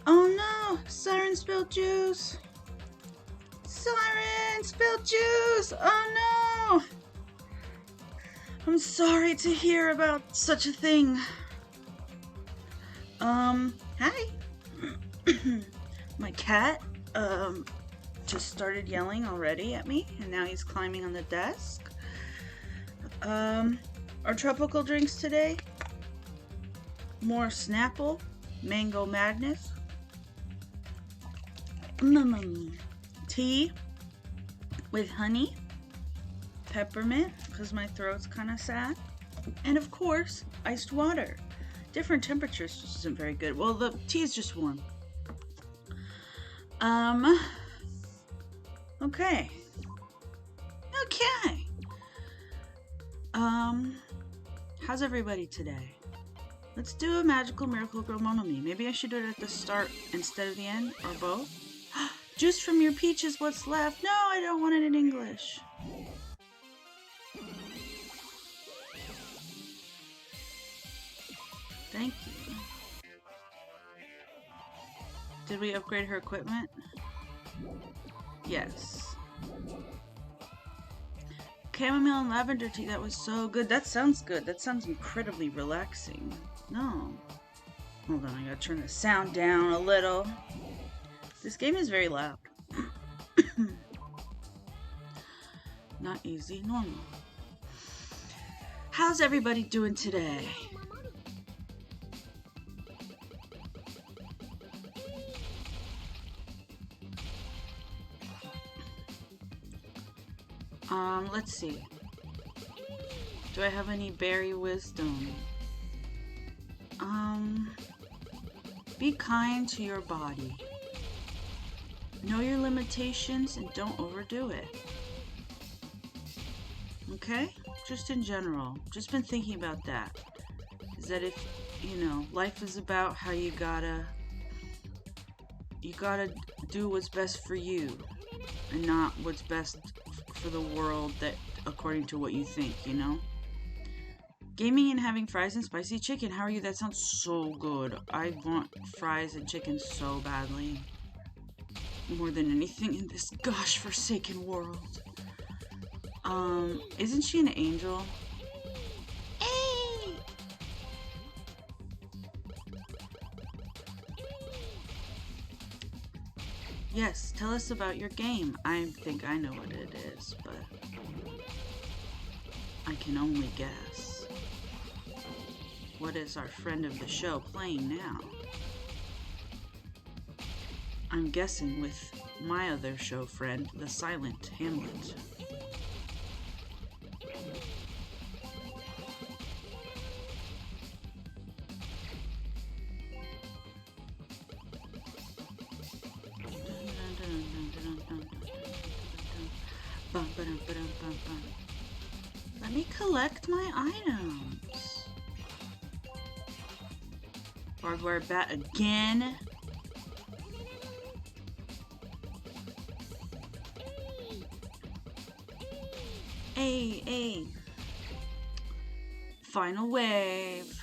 Oh no! Siren spilled juice! Siren spilled juice! Oh no! I'm sorry to hear about such a thing. Hi. My cat, just started yelling already at me, and now he's climbing on the desk. Our tropical drinks today: more Snapple, Mango Madness, tea with honey, peppermint, because my throat's kind of sad, and of course, iced water. Different temperatures just isn't very good. Well, the tea is just warm. Okay. Okay. How's everybody today? Let's do a magical miracle girl monomi. Maybe I should do it at the start instead of the end, or both. Juice from your peach is what's left. No, I don't want it in English. Thank you. Did we upgrade her equipment? Yes. Chamomile and lavender tea, that was so good. That sounds good. That sounds incredibly relaxing. No. Hold on, I gotta turn the sound down a little. This game is very loud. Not easy, normal. How's everybody doing today? Let's see. Do I have any berry wisdom? Be kind to your body. Know your limitations and don't overdo it. Okay? Just in general. Just been thinking about that. Is that if, life is about how you gotta do what's best for you and not what's best for the world that according to what you think, Gaming and having fries and spicy chicken. How are you? That sounds so good. I want fries and chicken so badly. More than anything in this gosh forsaken world. Isn't she an angel? Hey! Yes, tell us about your game. I think I know what it is, but I can only guess. What is our friend of the show playing now? I'm guessing with my other show friend, the Silent Hamlet. Let me collect my items. Barbed wire bat again. Hey. Final wave.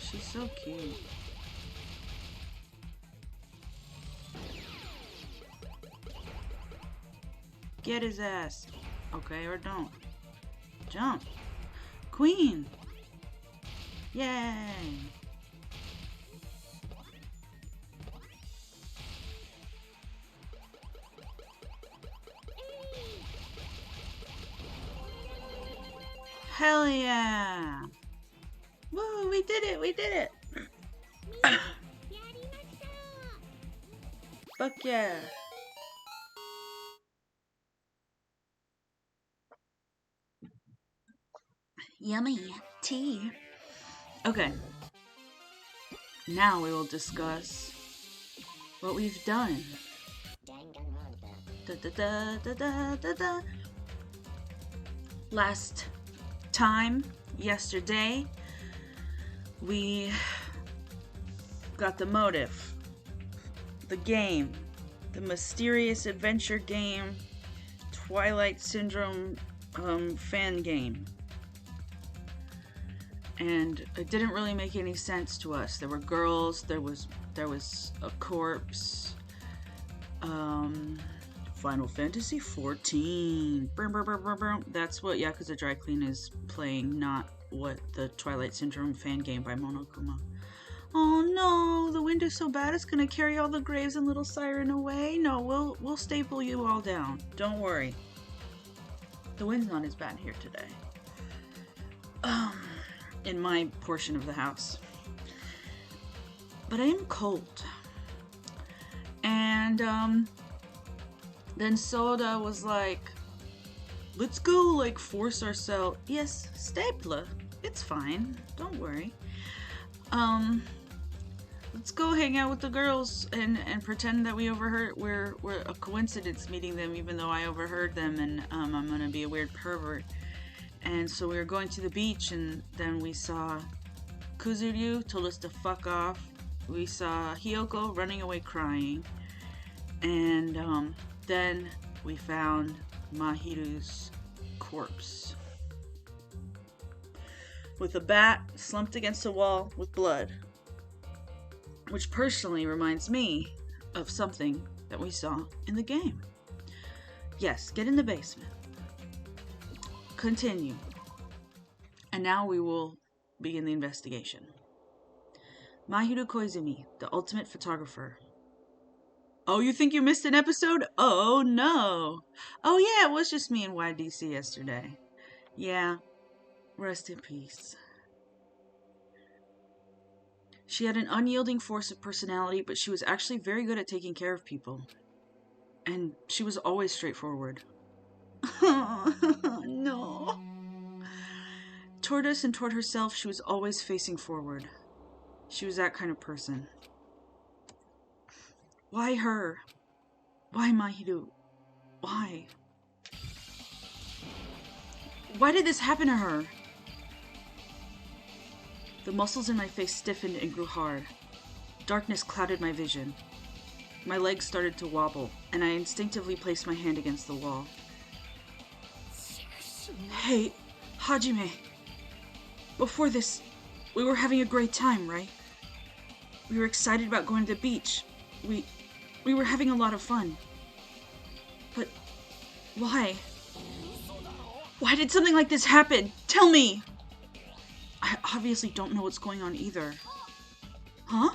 She's so cute. Get his ass. Okay, or don't. Jump. Queen. Yay. Hell yeah. Woo, we did it. Fuck yeah. Yummy tea. Okay. Now we will discuss what we've done. Last time, yesterday, we got the motive, the game, the mysterious adventure game, Twilight Syndrome fan game. and it didn't really make any sense to us. There were girls, there was a corpse. Final Fantasy 14. That's what Yakuza Dry Clean is playing, not what the Twilight Syndrome fan game by Monokuma. Oh no, the wind is so bad it's gonna carry all the graves and little Siren away. No, we'll staple you all down. Don't worry. The wind's not as bad here today. In my portion of the house. But I am cold. And then Soda was like, let's go, like, force ourselves. Yes, stapler. It's fine. Don't worry. Let's go hang out with the girls and pretend that we overheard. We're a coincidence meeting them, even though I overheard them, and I'm gonna be a weird pervert. And so we were going to the beach, and then we saw Kuzuryu told us to fuck off. We saw Hiyoko running away crying, and then we found Mahiru's corpse with a bat slumped against a wall with blood, which personally reminds me of something that we saw in the game. Yes, get in the basement. Continue. And now we will begin the investigation. Mahiru Koizumi, the ultimate photographer. Oh, you think you missed an episode? Oh, no. Oh, yeah, it was just me and YDC yesterday. Yeah, rest in peace. She had an unyielding force of personality, but she was actually very good at taking care of people. And she was always straightforward. No. Toward us and toward herself, she was always facing forward. She was that kind of person. Why her? Why Mahiru? Why? Why did this happen to her? The muscles in my face stiffened and grew hard. Darkness clouded my vision. My legs started to wobble, and I instinctively placed my hand against the wall. Hey, Hajime. Before this, we were having a great time, right? We were excited about going to the beach. We were having a lot of fun. But why? Why did something like this happen? Tell me! I obviously don't know what's going on either. Huh?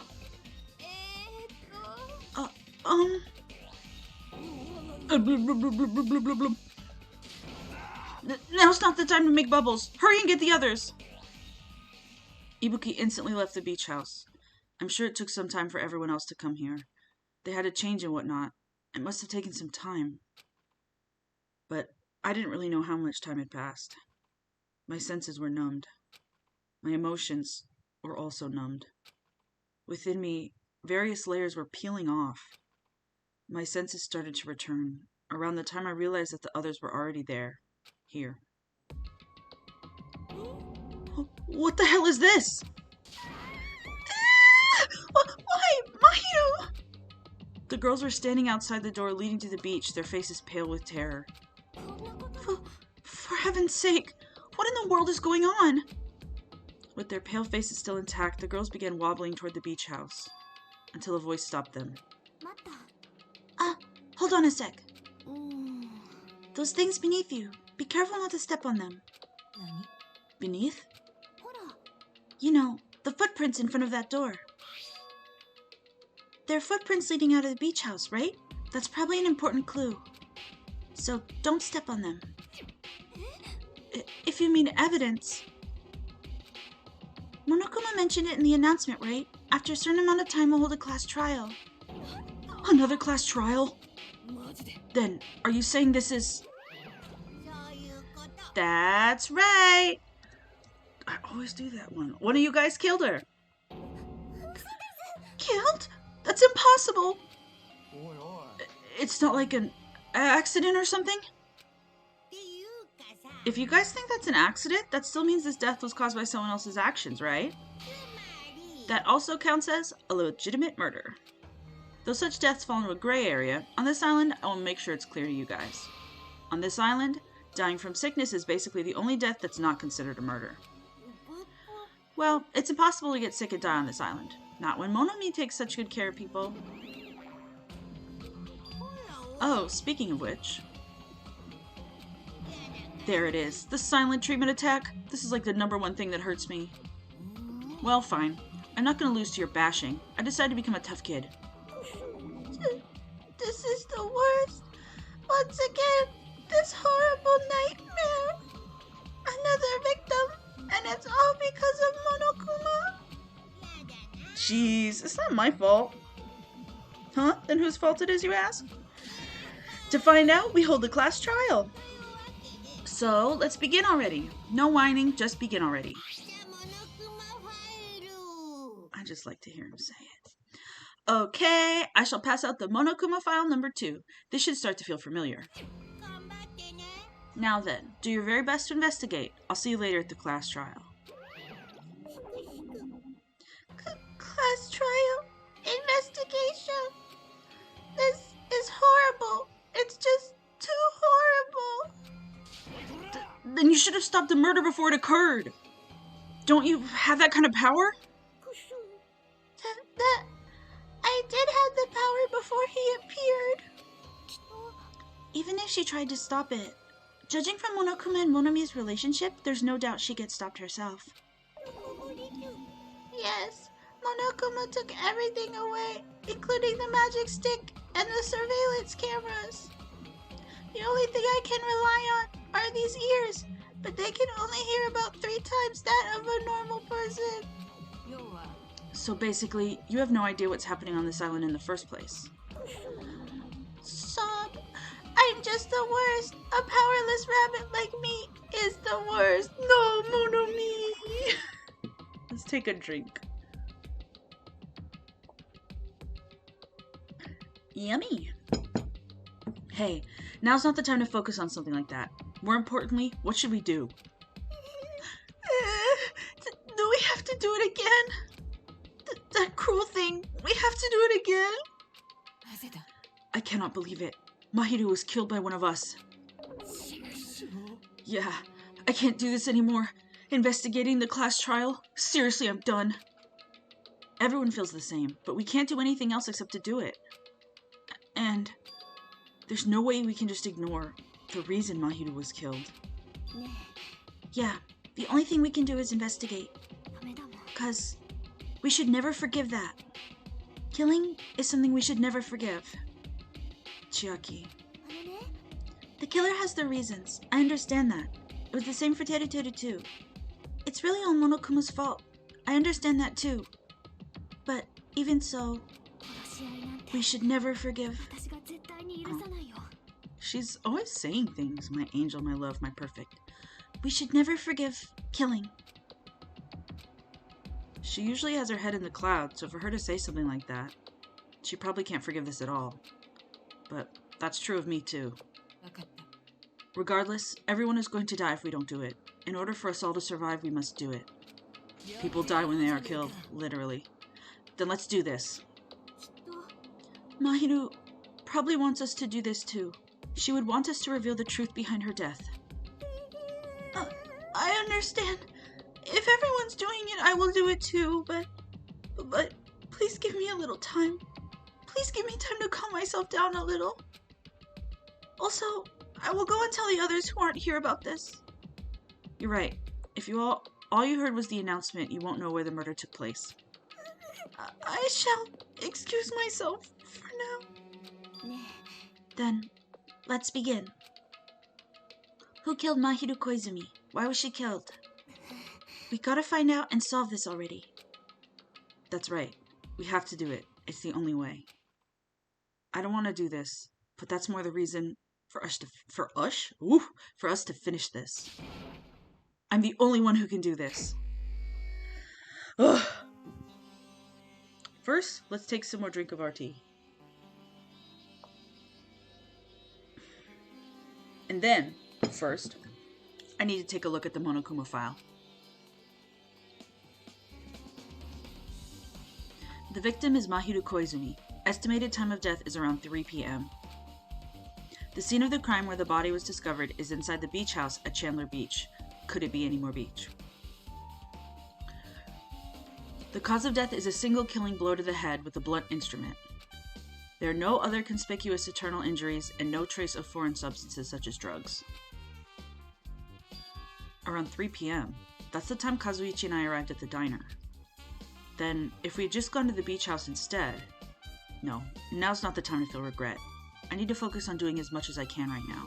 Now's not the time to make bubbles. Hurry and get the others. Ibuki instantly left the beach house. I'm sure it took some time for everyone else to come here. They had to change and whatnot. It must have taken some time. But I didn't really know how much time had passed. My senses were numbed. My emotions were also numbed. Within me, various layers were peeling off. My senses started to return, around the time I realized that the others were already there. Here. What the hell is this? Why? Mahiru! The girls were standing outside the door leading to the beach, their faces pale with terror. For heaven's sake, what in the world is going on? With their pale faces still intact, the girls began wobbling toward the beach house, until a voice stopped them. Hold on a sec. Those things beneath you. Be careful not to step on them. Beneath? You know, the footprints in front of that door. They're footprints leading out of the beach house, right? That's probably an important clue. So don't step on them. If you mean evidence. Monokuma mentioned it in the announcement, right? After a certain amount of time, we'll hold a class trial. Another class trial? Then, are you saying this is... That's right! I always do that one. One of you guys killed her. Killed? That's impossible! It's not like an accident or something? If you guys think that's an accident, that still means this death was caused by someone else's actions, right? That also counts as a legitimate murder. Though such deaths fall into a gray area, on this island, I will make sure it's clear to you guys. On this island, dying from sickness is basically the only death that's not considered a murder. Well, it's impossible to get sick and die on this island. Not when Monomi takes such good care of people. Oh, speaking of which... There it is. The silent treatment attack. This is like the #1 thing that hurts me. Well, fine. I'm not gonna lose to your bashing. I decided to become a tough kid. This is the worst. Once again, this horrible nightmare. Another victim, and it's all because of Monokuma. Jeez, it's not my fault. Huh? Then whose fault it is, you ask? To find out, we hold the class trial. So, let's begin already. No whining, just begin already. I just like to hear him say it. Okay, I shall pass out the Monokuma file number 2. This should start to feel familiar. Now then, do your very best to investigate. I'll see you later at the class trial. Class trial? Investigation? This is horrible. It's just too horrible. Then you should have stopped the murder before it occurred. Don't you have that kind of power? That I did have the power before he appeared. Even if she tried to stop it, judging from Monokuma and Monomi's relationship, there's no doubt she gets stopped herself. Yes, Monokuma took everything away, including the magic stick and the surveillance cameras. The only thing I can rely on are these ears, but they can only hear about 3 times that of a normal person. So basically, you have no idea what's happening on this island in the first place. Sob, I'm just the worst. A powerless rabbit like me is the worst. No, Monomi. Let's take a drink. Yummy. Hey, now's not the time to focus on something like that. More importantly, what should we do? Do we have to do it again? That cruel thing. We have to do it again? I cannot believe it. Mahiru was killed by one of us. Yeah, I can't do this anymore. Investigating the class trial? Seriously, I'm done. Everyone feels the same, but we can't do anything else except to do it. And there's no way we can just ignore the reason Mahiru was killed. Yeah, the only thing we can do is investigate. 'Cause we should never forgive that. Killing is something we should never forgive. Chiaki. The killer has their reasons. I understand that. It was the same for Teruteru too. It's really all Monokuma's fault. I understand that too. But even so, we should never forgive. Oh. She's always saying things. My angel, my love, my perfect. We should never forgive killing. She usually has her head in the clouds, so for her to say something like that, she probably can't forgive this at all. But that's true of me too. Regardless, everyone is going to die if we don't do it. In order for us all to survive, we must do it. People die when they are killed, literally. Then let's do this. Mahiru probably wants us to do this too. She would want us to reveal the truth behind her death. I understand. If everyone's doing it, I will do it too, but please give me a little time. Please give me time to calm myself down a little. Also, I will go and tell the others who aren't here about this. You're right. If you all you heard was the announcement, you won't know where the murder took place. I shall excuse myself for now. Then, let's begin. Who killed Mahiru Koizumi? Why was she killed? We gotta find out and solve this already. That's right. We have to do it. It's the only way. I don't want to do this, but that's more the reason for us to finish this. I'm the only one who can do this. Ugh. First, let's take some more drink of our tea. And then, first, I need to take a look at the Monokuma file. The victim is Mahiru Koizumi. Estimated time of death is around 3 p.m. The scene of the crime where the body was discovered is inside the beach house at Chandler Beach. Could it be any more beach? The cause of death is a single killing blow to the head with a blunt instrument. There are no other conspicuous internal injuries and no trace of foreign substances such as drugs. Around 3 p.m. That's the time Kazuichi and I arrived at the diner. Then, if we had just gone to the beach house instead... No, now's not the time to feel regret. I need to focus on doing as much as I can right now.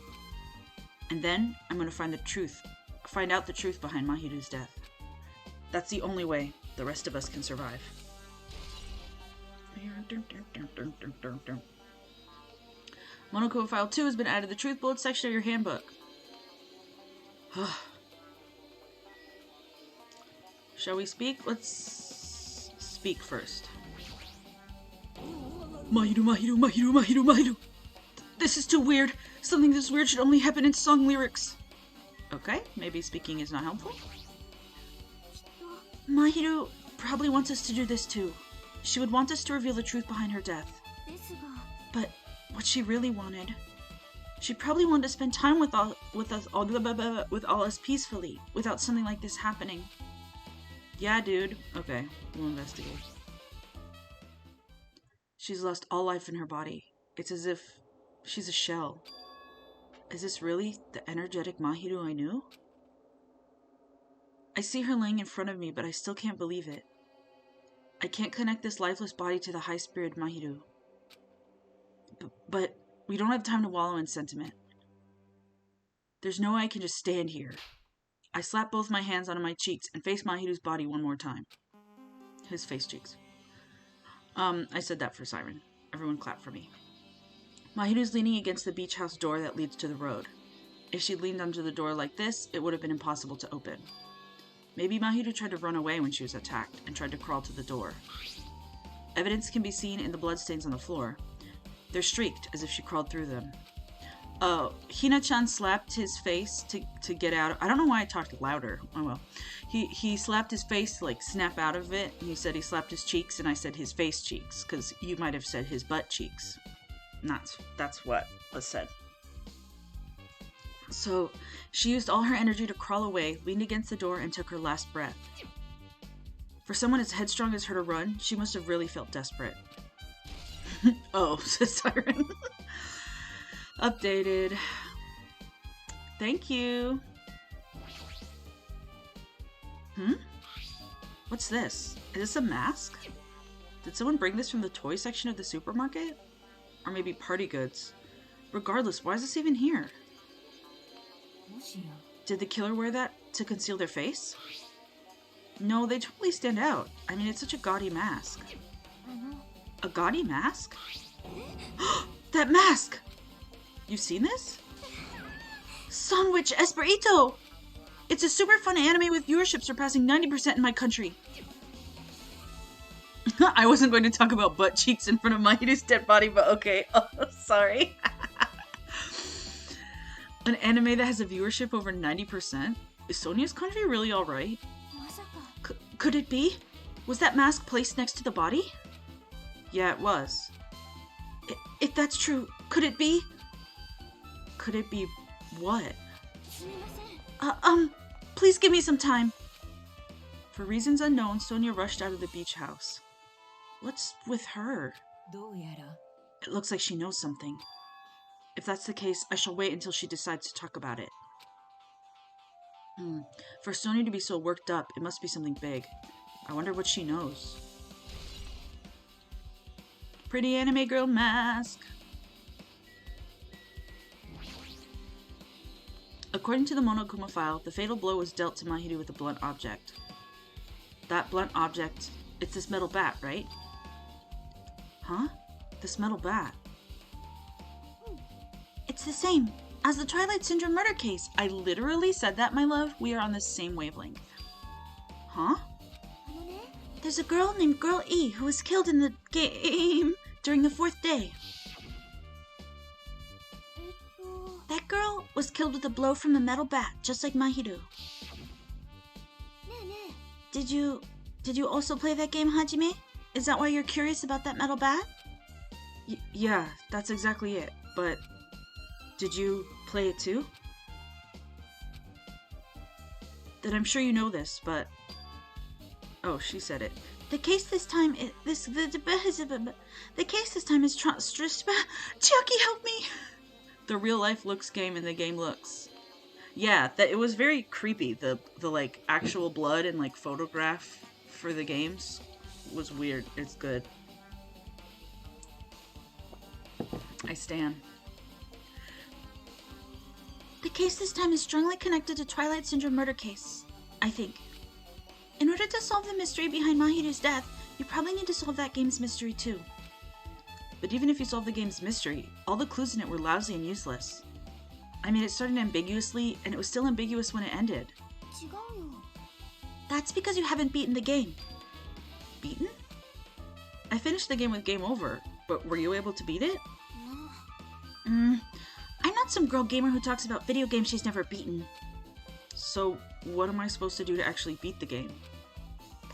And then, I'm going to find out the truth behind Mahiru's death. That's the only way the rest of us can survive. Monokuma File 2 has been added to the Truth Bullet section of your handbook. Shall we speak? Let's speak first. Mahiru. This is too weird. Something this weird should only happen in song lyrics. Okay, maybe speaking is not helpful. Mahiru probably wants us to do this too. She would want us to reveal the truth behind her death. But what she really wanted... She probably wanted to spend time with all us peacefully, without something like this happening. Yeah, dude. Okay, we'll investigate. She's lost all life in her body. It's as if she's a shell. Is this really the energetic Mahiru I knew? I see her laying in front of me, but I still can't believe it. I can't connect this lifeless body to the high-spirited Mahiru. But we don't have time to wallow in sentiment. There's no way I can just stand here. I slap both my hands onto my cheeks and face Mahiru's body one more time. His face cheeks. I said that for Siren. Everyone clap for me. Mahiru's leaning against the beach house door that leads to the road. If she'd leaned onto the door like this, it would have been impossible to open. Maybe Mahiru tried to run away when she was attacked and tried to crawl to the door. Evidence can be seen in the bloodstains on the floor. They're streaked, as if she crawled through them. Hina-chan slapped his face to get out. I don't know why I talked louder. Oh well. He slapped his face to snap out of it. And he said he slapped his cheeks, and I said his face cheeks, because you might have said his butt cheeks. That's what was said. So, she used all her energy to crawl away, leaned against the door, and took her last breath. For someone as headstrong as her to run, she must have really felt desperate. Oh, says Siren. Updated. Thank you. What's this? Is this a mask? Did someone bring this from the toy section of the supermarket? Or maybe party goods? Regardless, why is this even here? Did the killer wear that to conceal their face? No, they totally stand out. I mean, it's such a gaudy mask. A gaudy mask? That mask! You've seen this? Sandwich Esperito! It's a super fun anime with viewership surpassing 90% in my country. I wasn't going to talk about butt cheeks in front of Mahiru's dead body, but okay. Oh, sorry. An anime that has a viewership over 90%? Is Sonia's country really alright? Could it be? Was that mask placed next to the body? Yeah, it was. If that's true, could it be? Could it be what? Please give me some time. For reasons unknown, Sonia rushed out of the beach house. What's with her? It looks like she knows something. If that's the case, I shall wait until she decides to talk about it. For Sonia to be so worked up, it must be something big. I wonder what she knows. Pretty anime girl mask. According to the Monokuma file, the fatal blow was dealt to Mahiru with a blunt object. That blunt object, it's this metal bat, right? Huh? This metal bat. It's the same as the Twilight Syndrome murder case. I literally said that, my love. We are on the same wavelength. Huh? There's a girl named Girl E who was killed in the game during the 4th day. That girl was killed with a blow from a metal bat, just like Mahiru. Did you also play that game, Hajime? Is that why you're curious about that metal bat? Yeah, that's exactly it. But did you play it too? Then I'm sure you know this, but... Oh, she said it. The case this time is the case this time is Chucky, help me! The real life looks game and the game looks. Yeah, that it was very creepy. The like actual blood and like photograph for the games was weird. It's good. I stan. The case this time is strongly connected to Twilight Syndrome murder case, I think. In order to solve the mystery behind Mahiru's death, you probably need to solve that game's mystery too. But even if you solve the game's mystery, all the clues in it were lousy and useless. I mean, it started ambiguously, and it was still ambiguous when it ended. That's because you haven't beaten the game. Beaten? I finished the game with game over, but were you able to beat it? I'm not some girl gamer who talks about video games she's never beaten. So, what am I supposed to do to actually beat the game?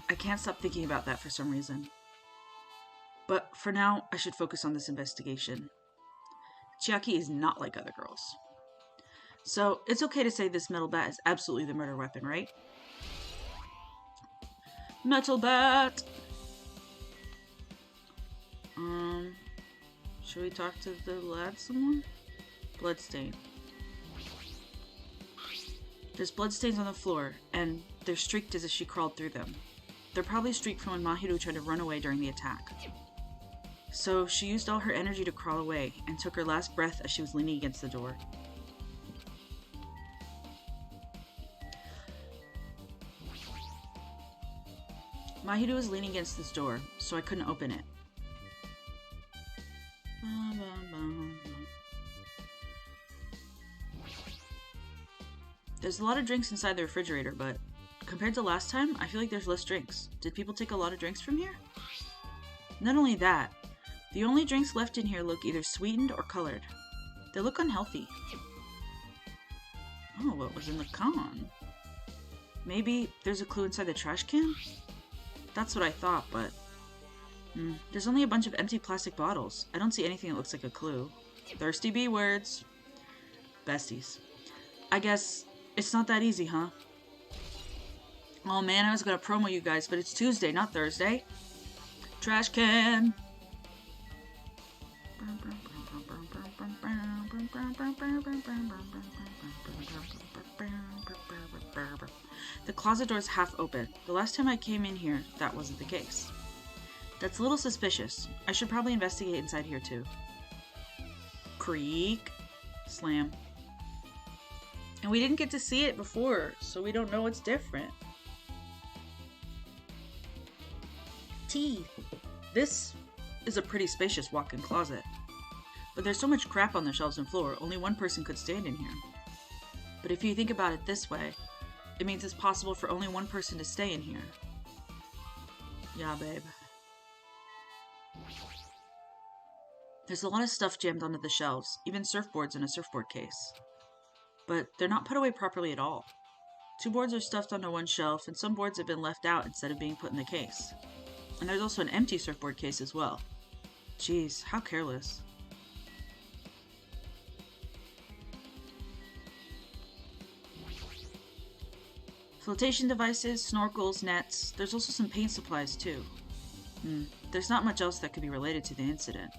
I can't stop thinking about that for some reason. But for now, I should focus on this investigation. Chiaki is not like other girls. So, it's okay to say this metal bat is absolutely the murder weapon, right? Metal bat! Should we talk to the lad some more? Bloodstain. There's bloodstains on the floor, and they're streaked as if she crawled through them. They're probably streaked from when Mahiru tried to run away during the attack. So she used all her energy to crawl away, and took her last breath as she was leaning against the door. Mahiru was leaning against this door, so I couldn't open it. There's a lot of drinks inside the refrigerator, but compared to last time, I feel like there's less drinks. Did people take a lot of drinks from here? Not only that, the only drinks left in here look either sweetened or colored. They look unhealthy. Oh, what was in the can? Maybe there's a clue inside the trash can? That's what I thought, but... there's only a bunch of empty plastic bottles. I don't see anything that looks like a clue. Thirsty B words. Besties. I guess it's not that easy, huh? Oh man, I was gonna promo you guys, but it's Tuesday, not Thursday. Trash can! The closet door's half open. The last time I came in here, that wasn't the case. That's a little suspicious. I should probably investigate inside here too. Creak. Slam. And we didn't get to see it before, so we don't know what's different. Teeth. This is a pretty spacious walk-in closet. But there's so much crap on the shelves and floor, only one person could stand in here. But if you think about it this way, it means it's possible for only one person to stay in here. Yeah, babe. There's a lot of stuff jammed onto the shelves, even surfboards in a surfboard case. But they're not put away properly at all. 2 boards are stuffed onto one shelf, and some boards have been left out instead of being put in the case. And there's also an empty surfboard case as well. Jeez, how careless. Flotation devices, snorkels, nets. There's also some paint supplies too. There's not much else that could be related to the incident.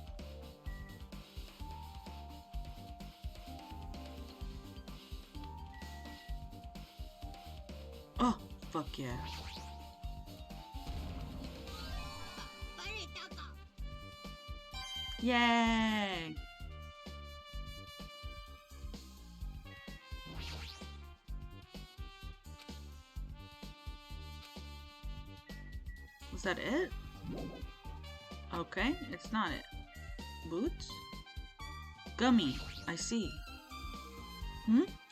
Oh, fuck yeah. Yay! Was that it? Okay, it's not it. Boots? Gummy, I see.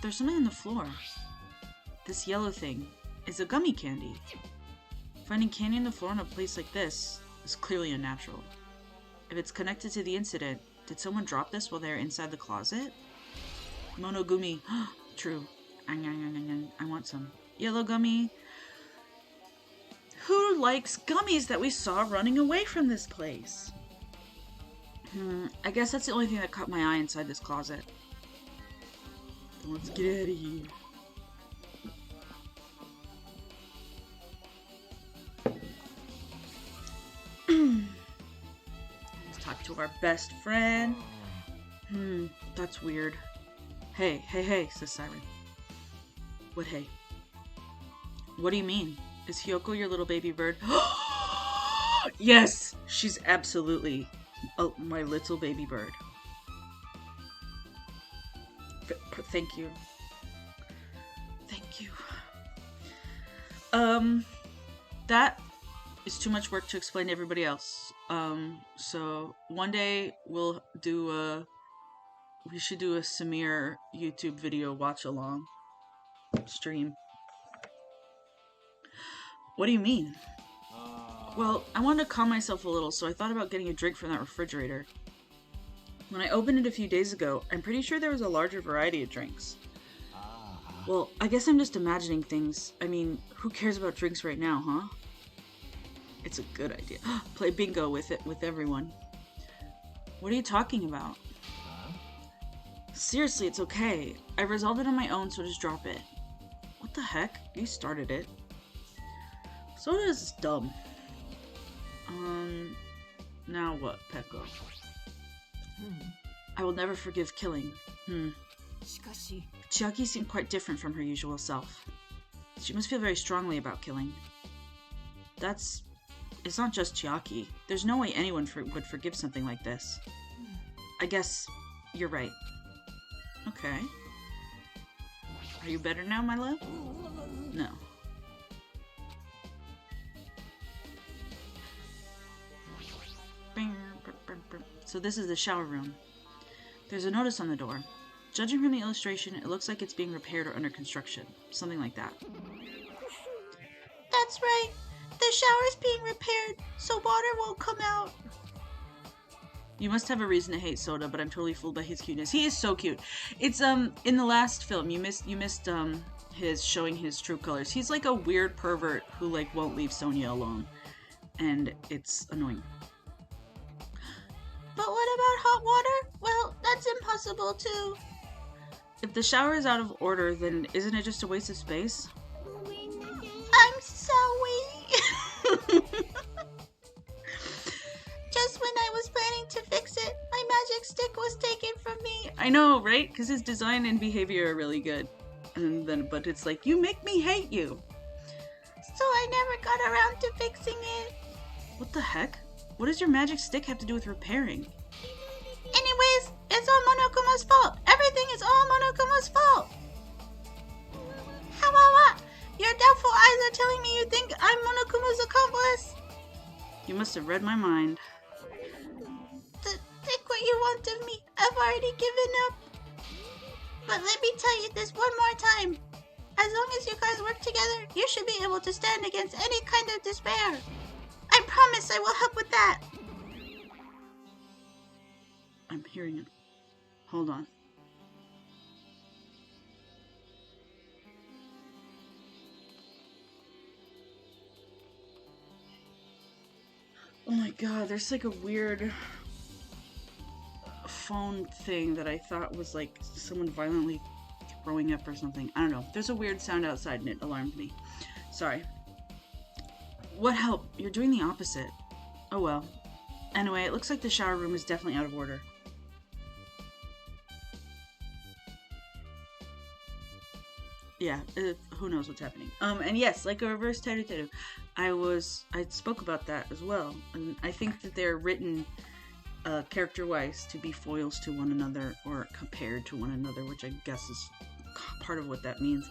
There's something on the floor. This yellow thing is a gummy candy. Finding candy on the floor in a place like this is clearly unnatural. If it's connected to the incident, did someone drop this while they were inside the closet? Monogumi. True. I want some. Yellow gummy. Who likes gummies that we saw running away from this place? I guess that's the only thing that caught my eye inside this closet. Let's get out of here. to our best friend. That's weird. Hey, says Siren. What hey? What do you mean? Is Hyoko your little baby bird? Yes! She's absolutely my little baby bird. Thank you. Thank you. That is too much work to explain to everybody else. So one day we should do a Samir YouTube video watch along stream. What do you mean? Well, I wanted to calm myself a little, so I thought about getting a drink from that refrigerator. When I opened it a few days ago, I'm pretty sure there was a larger variety of drinks. Well, I guess I'm just imagining things. I mean, who cares about drinks right now, huh? It's a good idea. Play bingo with everyone. What are you talking about? Seriously, it's okay. I resolved it on my own, so just drop it. What the heck? You started it. Soda is dumb. Now what, Peko? I will never forgive killing. Chiaki seemed quite different from her usual self. She must feel very strongly about killing. It's not just Chiaki. There's no way anyone would forgive something like this. I guess you're right. Okay. Are you better now, my love? No. So this is the shower room. There's a notice on the door. Judging from the illustration, it looks like it's being repaired or under construction. Something like that. That's right. The shower's being repaired, so water won't come out. You must have a reason to hate Soda, but I'm totally fooled by his cuteness. He is so cute. It's in the last film you missed his showing his true colors. He's like a weird pervert who like won't leave Sonia alone. And it's annoying. But what about hot water? Well, that's impossible too. If the shower is out of order, then isn't it just a waste of space? I'm sorry. Just when I was planning to fix it, my magic stick was taken from me. I know, right? Because his design and behavior are really good. But it's like, you make me hate you. So I never got around to fixing it. What the heck? What does your magic stick have to do with repairing? Anyways, it's all Monokuma's fault. Everything is all Monokuma's fault. How about what? Your doubtful eyes are telling me you think I'm Monokuma's accomplice? You must have read my mind. Take what you want of me. I've already given up. But let me tell you this one more time. As long as you guys work together, you should be able to stand against any kind of despair. I promise I will help with that. I'm hearing it. Hold on. Oh my god, there's like a weird phone thing that I thought was like someone violently throwing up or something. I don't know. There's a weird sound outside and it alarmed me. Sorry. What help? You're doing the opposite. Oh well. Anyway, it looks like the shower room is definitely out of order. Yeah, who knows what's happening. And yes, like a reverse Teru. I spoke about that as well. And I think that they're written character-wise to be foils to one another or compared to one another, which I guess is part of what that means.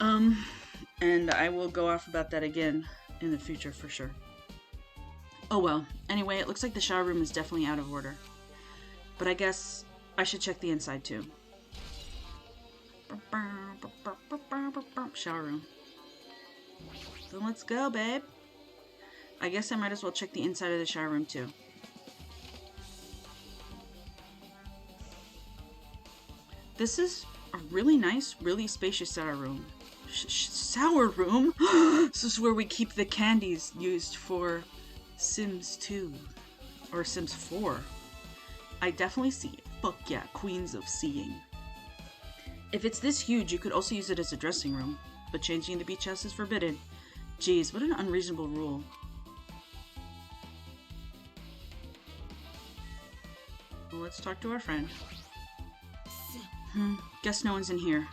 And I will go off about that again in the future for sure. Oh well. Anyway, it looks like the shower room is definitely out of order. But I guess I should check the inside too. Shower room. Then let's go, babe. I guess I might as well check the inside of the shower room too. This is a really nice, really spacious shower room. Shower room? This is where we keep the candies used for Sims 2 or Sims 4. I definitely see it. Fuck yeah, queens of seeing. If it's this huge, you could also use it as a dressing room, but changing the beach house is forbidden. Jeez, what an unreasonable rule. let's talk to our friend. Guess no one's in here.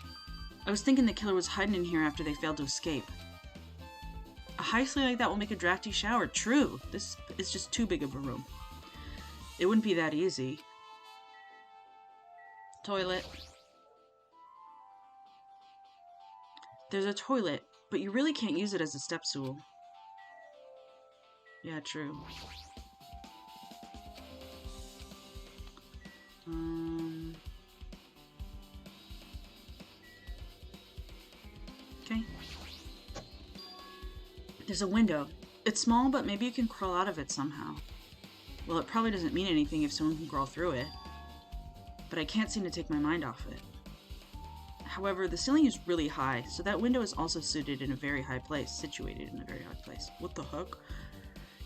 I was thinking the killer was hiding in here after they failed to escape. A high ceiling like that will make a drafty shower. True. This is just too big of a room. It wouldn't be that easy. Toilet. There's a toilet, but you really can't use it as a step stool. Yeah, true. Okay. There's a window. It's small, but maybe you can crawl out of it somehow. Well, it probably doesn't mean anything if someone can crawl through it. But I can't seem to take my mind off it. However, the ceiling is really high, so that window is also situated in a very high place. What the heck?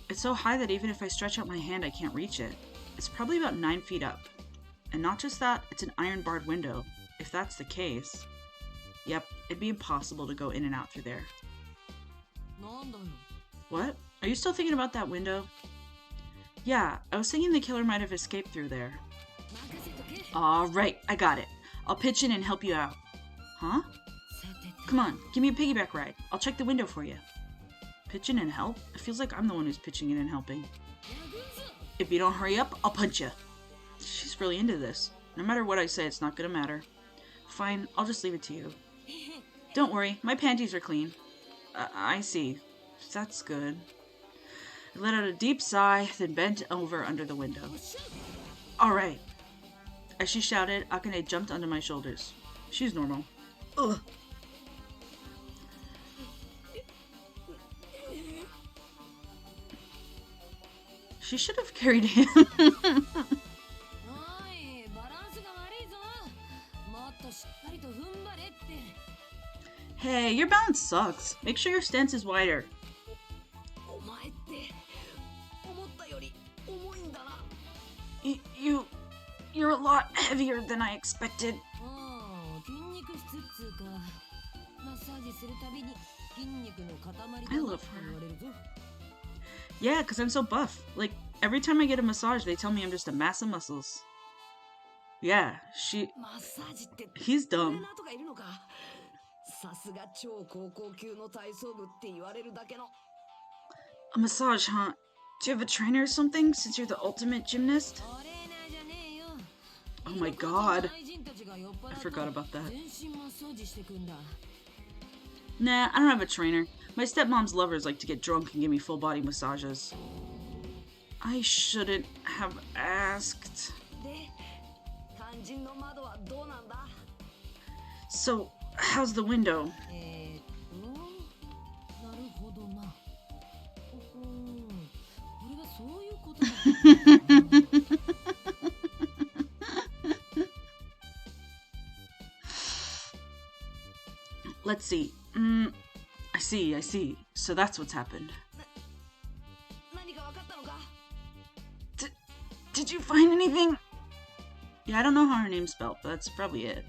It's so high that even if I stretch out my hand, I can't reach it. It's probably about 9 feet up. And not just that, it's an iron-barred window. If that's the case... Yep, it'd be impossible to go in and out through there. What? Are you still thinking about that window? Yeah, I was thinking the killer might have escaped through there. Alright, I got it. I'll pitch in and help you out. Huh? Come on, give me a piggyback ride. I'll check the window for you. Pitch in and help? It feels like I'm the one who's pitching in and helping. If you don't hurry up, I'll punch you. She's really into this. No matter what I say, it's not gonna matter. Fine, I'll just leave it to you. Don't worry, my panties are clean. I see. That's good. I let out a deep sigh, then bent over under the window. Alright. As she shouted, Akane jumped onto my shoulders. She's normal. Ugh. She should have carried him. Hey, your balance sucks. Make sure your stance is wider. You're a lot heavier than I expected. I love her. Yeah, because I'm so buff. Like, every time I get a massage, they tell me I'm just a mass of muscles. Yeah, he's dumb. A massage, huh? Do you have a trainer or something, since you're the ultimate gymnast? Oh my god. I forgot about that. Nah, I don't have a trainer. My stepmom's lovers like to get drunk and give me full body massages. I shouldn't have asked. So, how's the window? Let's see. I see. So that's what's happened. Did you find anything? Yeah, I don't know how her name's spelled, but that's probably it.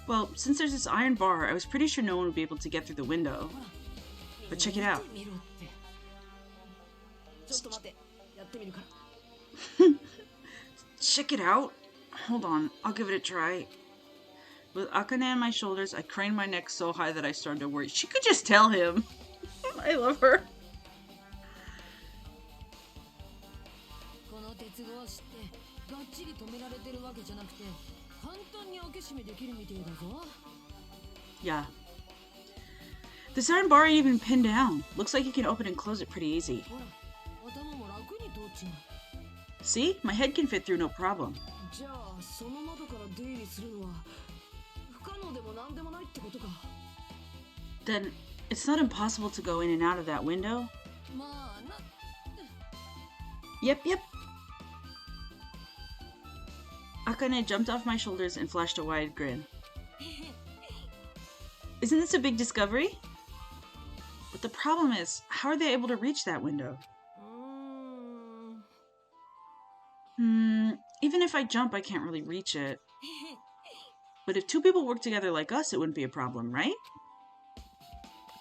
Well, since there's this iron bar, I was pretty sure no one would be able to get through the window. But check it out. Check it out? Hold on, I'll give it a try. With Akane on my shoulders, I craned my neck so high that I started to worry. She could just tell him. I love her. Yeah. This iron bar ain't even pinned down. Looks like you can open and close it pretty easy. See? My head can fit through no problem. Then, it's not impossible to go in and out of that window? Yep. Akane jumped off my shoulders and flashed a wide grin. Isn't this a big discovery? But the problem is, how are they able to reach that window? Even if I jump, I can't really reach it. But if two people work together like us, it wouldn't be a problem, right?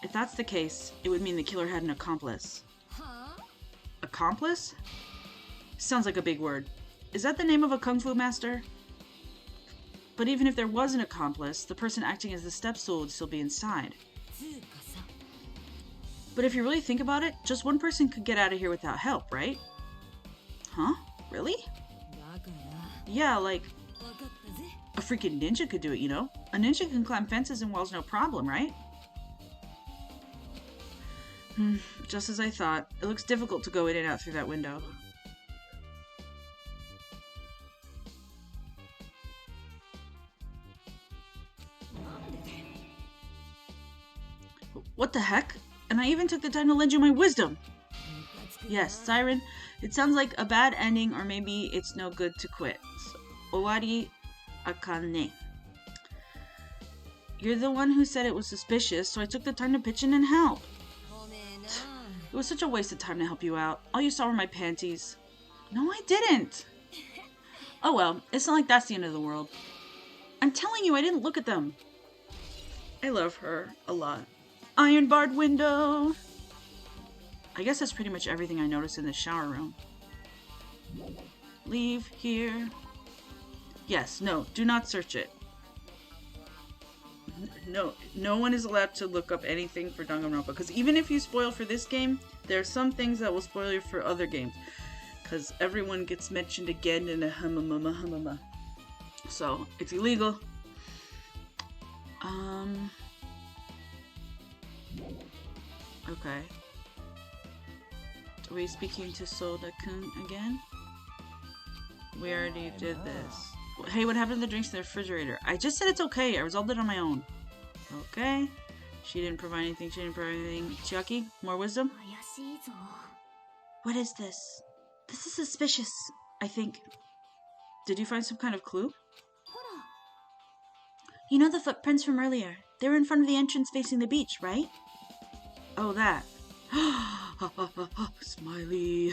If that's the case, it would mean the killer had an accomplice. Accomplice? Sounds like a big word. Is that the name of a kung fu master? But even if there was an accomplice, the person acting as the step stool would still be inside. But if you really think about it, just one person could get out of here without help, right? Huh? Really? Yeah, like, a freaking ninja could do it, you know? A ninja can climb fences and walls no problem, right? Just as I thought. It looks difficult to go in and out through that window. What the heck? And I even took the time to lend you my wisdom! Yes, Siren, it sounds like a bad ending, or maybe it's no good to quit. So, owari akane. You're the one who said it was suspicious, so I took the time to pitch in and help. It was such a waste of time to help you out. All you saw were my panties. No, I didn't! Oh well, it's not like that's the end of the world. I'm telling you, I didn't look at them. I love her a lot. Iron barred window! I guess that's pretty much everything I noticed in the shower room. Leave here. Yes, no, do not search it. No one is allowed to look up anything for Dangan Ronpa, because even if you spoil for this game, there are some things that will spoil you for other games. Because everyone gets mentioned again in a humma. So, it's illegal. Okay. Are we speaking to Soda-kun again? We already did this. Hey, what happened to the drinks in the refrigerator? I just said it's okay. I resolved it on my own. Okay. She didn't provide anything. Chiaki, more wisdom? What is this? This is suspicious, I think. Did you find some kind of clue? You know the footprints from earlier? They were in front of the entrance facing the beach, right? Oh, that. Smiley.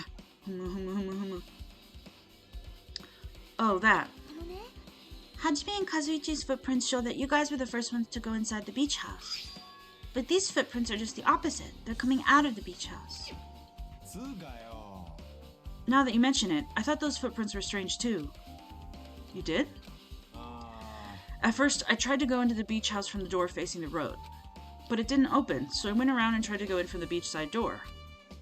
Oh, that. Hajime and Kazuichi's footprints show that you guys were the first ones to go inside the beach house. But these footprints are just the opposite. They're coming out of the beach house. Now that you mention it, I thought those footprints were strange too. You did? At first, I tried to go into the beach house from the door facing the road. But it didn't open, so I went around and tried to go in from the beachside door.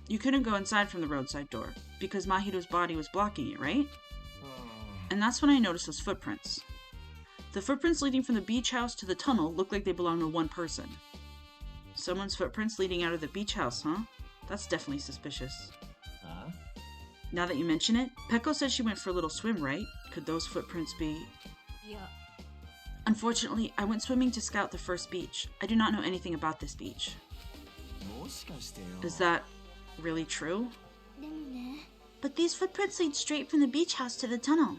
You couldn't go inside from the roadside door, because Mahiru's body was blocking it, right? And that's when I noticed those footprints. The footprints leading from the beach house to the tunnel looked like they belonged to one person. Someone's footprints leading out of the beach house, huh? That's definitely suspicious. Now that you mention it, Peko said she went for a little swim, right? Could those footprints be... Yeah. Unfortunately, I went swimming to scout the first beach. I do not know anything about this beach. Is that really true? But these footprints lead straight from the beach house to the tunnel.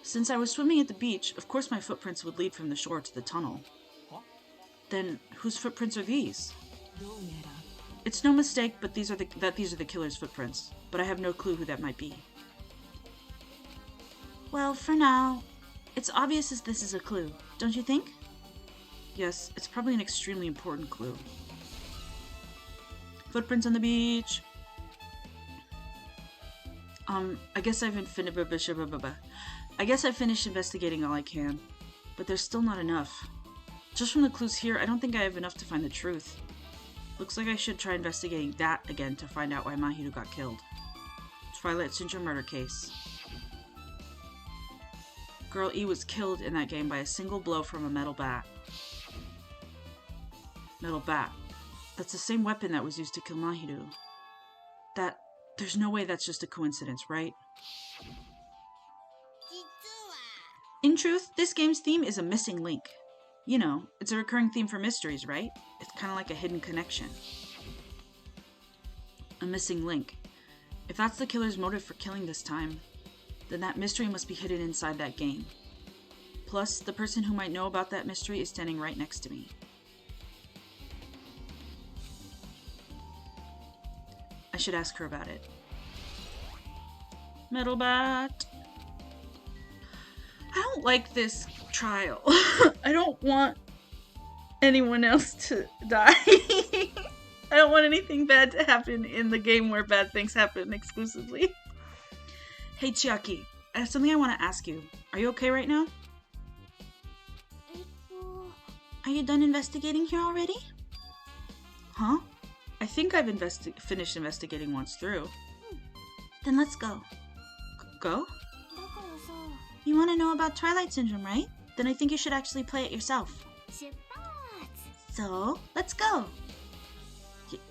Since I was swimming at the beach, of course my footprints would lead from the shore to the tunnel. Then, whose footprints are these? It's no mistake, but these are the killer's footprints. But I have no clue who that might be. Well, for now, it's obvious as this is a clue, don't you think? Yes, it's probably an extremely important clue. Footprints on the beach. I guess I've finished investigating all I can, but there's still not enough. Just from the clues here, I don't think I have enough to find the truth. Looks like I should try investigating that again to find out why Mahiru got killed. Twilight Syndrome murder case. Girl E was killed in that game by a single blow from a metal bat. Metal bat. That's the same weapon that was used to kill Mahiru. There's no way that's just a coincidence, right? In truth, this game's theme is a missing link. You know, it's a recurring theme for mysteries, right? It's kind of like a hidden connection. A missing link. If that's the killer's motive for killing this time, then that mystery must be hidden inside that game. Plus, the person who might know about that mystery is standing right next to me. I should ask her about it. Metal bat. I don't like this trial. I don't want anyone else to die. I don't want anything bad to happen in the game where bad things happen exclusively. Hey Chiaki, I have something I want to ask you. Are you okay right now? Are you done investigating here already? Huh? I think I've finished investigating once through. Then let's go. Go? You want to know about Twilight Syndrome, right? Then I think you should actually play it yourself. So, let's go.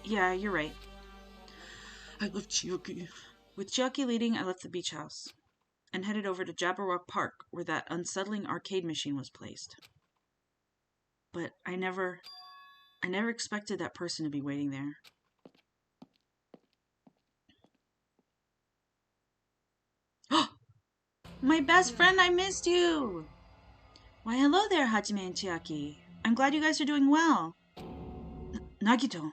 Yeah, you're right. I love Chiaki. With Chiaki leading, I left the beach house and headed over to Jabberwock Park, where that unsettling arcade machine was placed. But I never expected that person to be waiting there. My best friend, I missed you! Why, hello there, Hajime and Chiaki. I'm glad you guys are doing well. Nagito.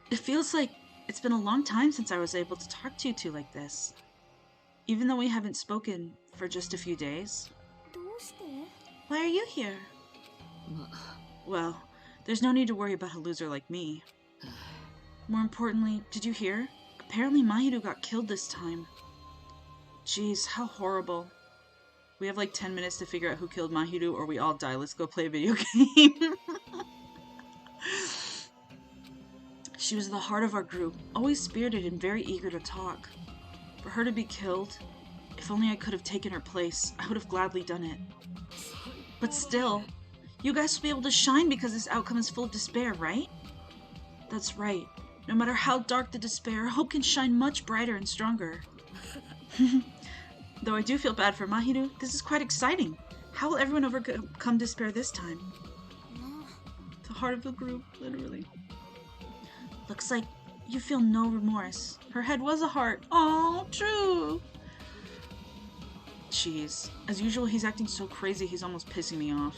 It feels like it's been a long time since I was able to talk to you two like this. Even though we haven't spoken for just a few days. Why are you here? Well, there's no need to worry about a loser like me. More importantly, did you hear? Apparently Mahiru got killed this time. Jeez, how horrible. We have like 10 minutes to figure out who killed Mahiru or we all die. Let's go play a video game. She was the heart of our group, always spirited and very eager to talk. For her to be killed, if only I could have taken her place, I would have gladly done it. But still, you guys will be able to shine because this outcome is full of despair, right? That's right. No matter how dark the despair, hope can shine much brighter and stronger. Though I do feel bad for Mahiru, this is quite exciting. How will everyone overcome despair this time? The heart of the group, literally. Looks like you feel no remorse. Her head was a heart. Oh, true. Jeez. As usual, he's acting so crazy he's almost pissing me off.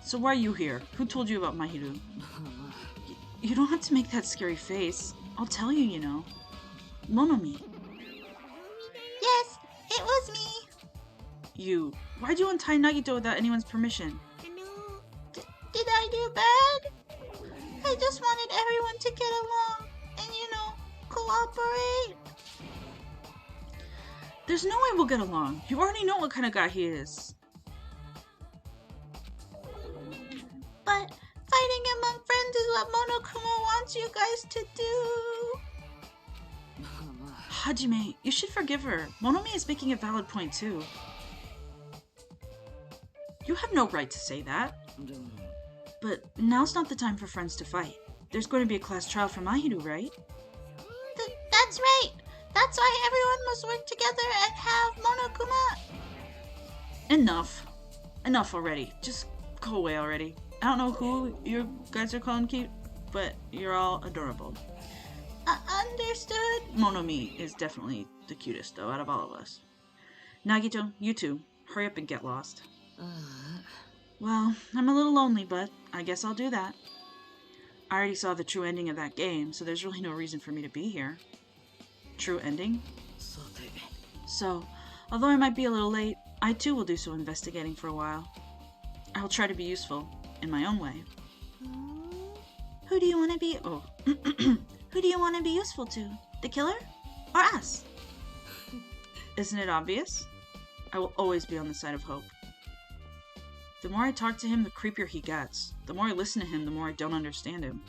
So why are you here? Who told you about Mahiru? You don't have to make that scary face. I'll tell you, you know. Monomi. Yes, it was me. You. Why'd you untie Nagito without anyone's permission? Did I do bad? I just wanted everyone to get along and, cooperate. There's no way we'll get along. You already know what kind of guy he is. But fighting among friends is what Monokuma wants you guys to do. Hajime, you should forgive her. Monomi is making a valid point too. You have no right to say that. But now's not the time for friends to fight. There's going to be a class trial for Mahiru, right? That's right. That's why everyone must work together and have Monokuma. Enough. Enough already. Just go away already. I don't know who you guys are calling cute, but you're all adorable. Understood. Monomi is definitely the cutest, though, out of all of us. Nagito, you two, hurry up and get lost. Well, I'm a little lonely, but I guess I'll do that. I already saw the true ending of that game, so there's really no reason for me to be here. True ending? So, although I might be a little late, I too will do some investigating for a while. I'll try to be useful, in my own way. Who do you want to be? Oh. Who do you want to be useful to? The killer? Or us? Isn't it obvious? I will always be on the side of hope. The more I talk to him, the creepier he gets. The more I listen to him, the more I don't understand him.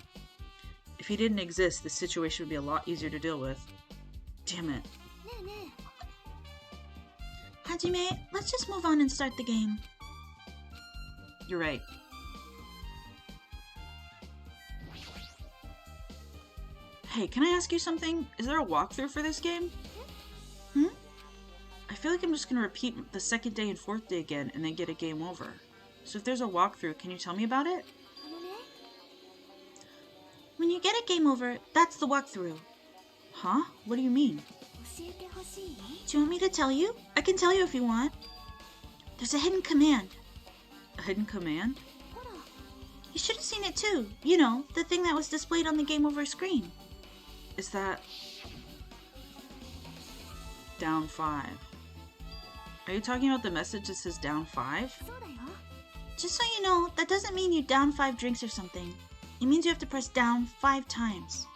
If he didn't exist, this situation would be a lot easier to deal with. Damn it. Hajime, let's just move on and start the game. You're right. Hey, can I ask you something? Is there a walkthrough for this game? I feel like I'm just gonna repeat the second day and fourth day again and then get a game over. So if there's a walkthrough, can you tell me about it? When you get a game over, that's the walkthrough. Huh? What do you mean? Do you want me to tell you? I can tell you if you want. There's a hidden command. A hidden command? You should have seen it too. You know, the thing that was displayed on the game over screen. Is that... down 5? Are you talking about the message that says down 5? Just so you know, that doesn't mean you down 5 drinks or something. It means you have to press down 5 times.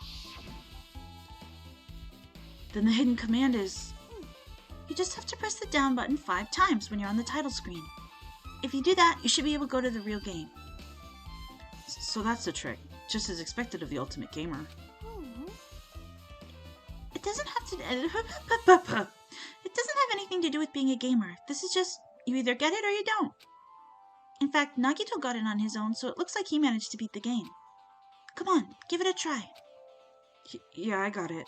Then the hidden command is... You just have to press the down button 5 times when you're on the title screen. If you do that, you should be able to go to the real game. So that's the trick, just as expected of the ultimate gamer. It doesn't have to... It doesn't have anything to do with being a gamer. This is just, you either get it or you don't. In fact, Nagito got it on his own, so it looks like he managed to beat the game. Come on, give it a try. Yeah, I got it.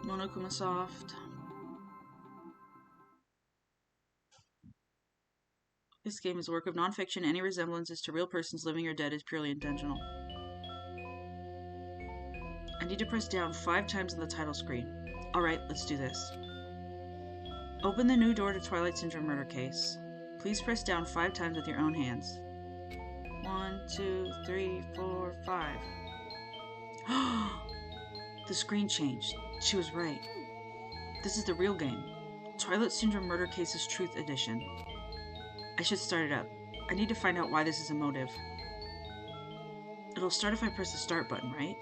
Monokuma Soft. This game is a work of non-fiction. Any resemblances to real persons living or dead is purely intentional. I need to press down 5 times on the title screen. Alright, let's do this. Open the new door to Twilight Syndrome murder case. Please press down 5 times with your own hands. 1, 2, 3, 4, 5. The screen changed. She was right. This is the real game. Twilight Syndrome Murder Cases Truth Edition. I should start it up. I need to find out why this is a motive. It'll start if I press the start button, right?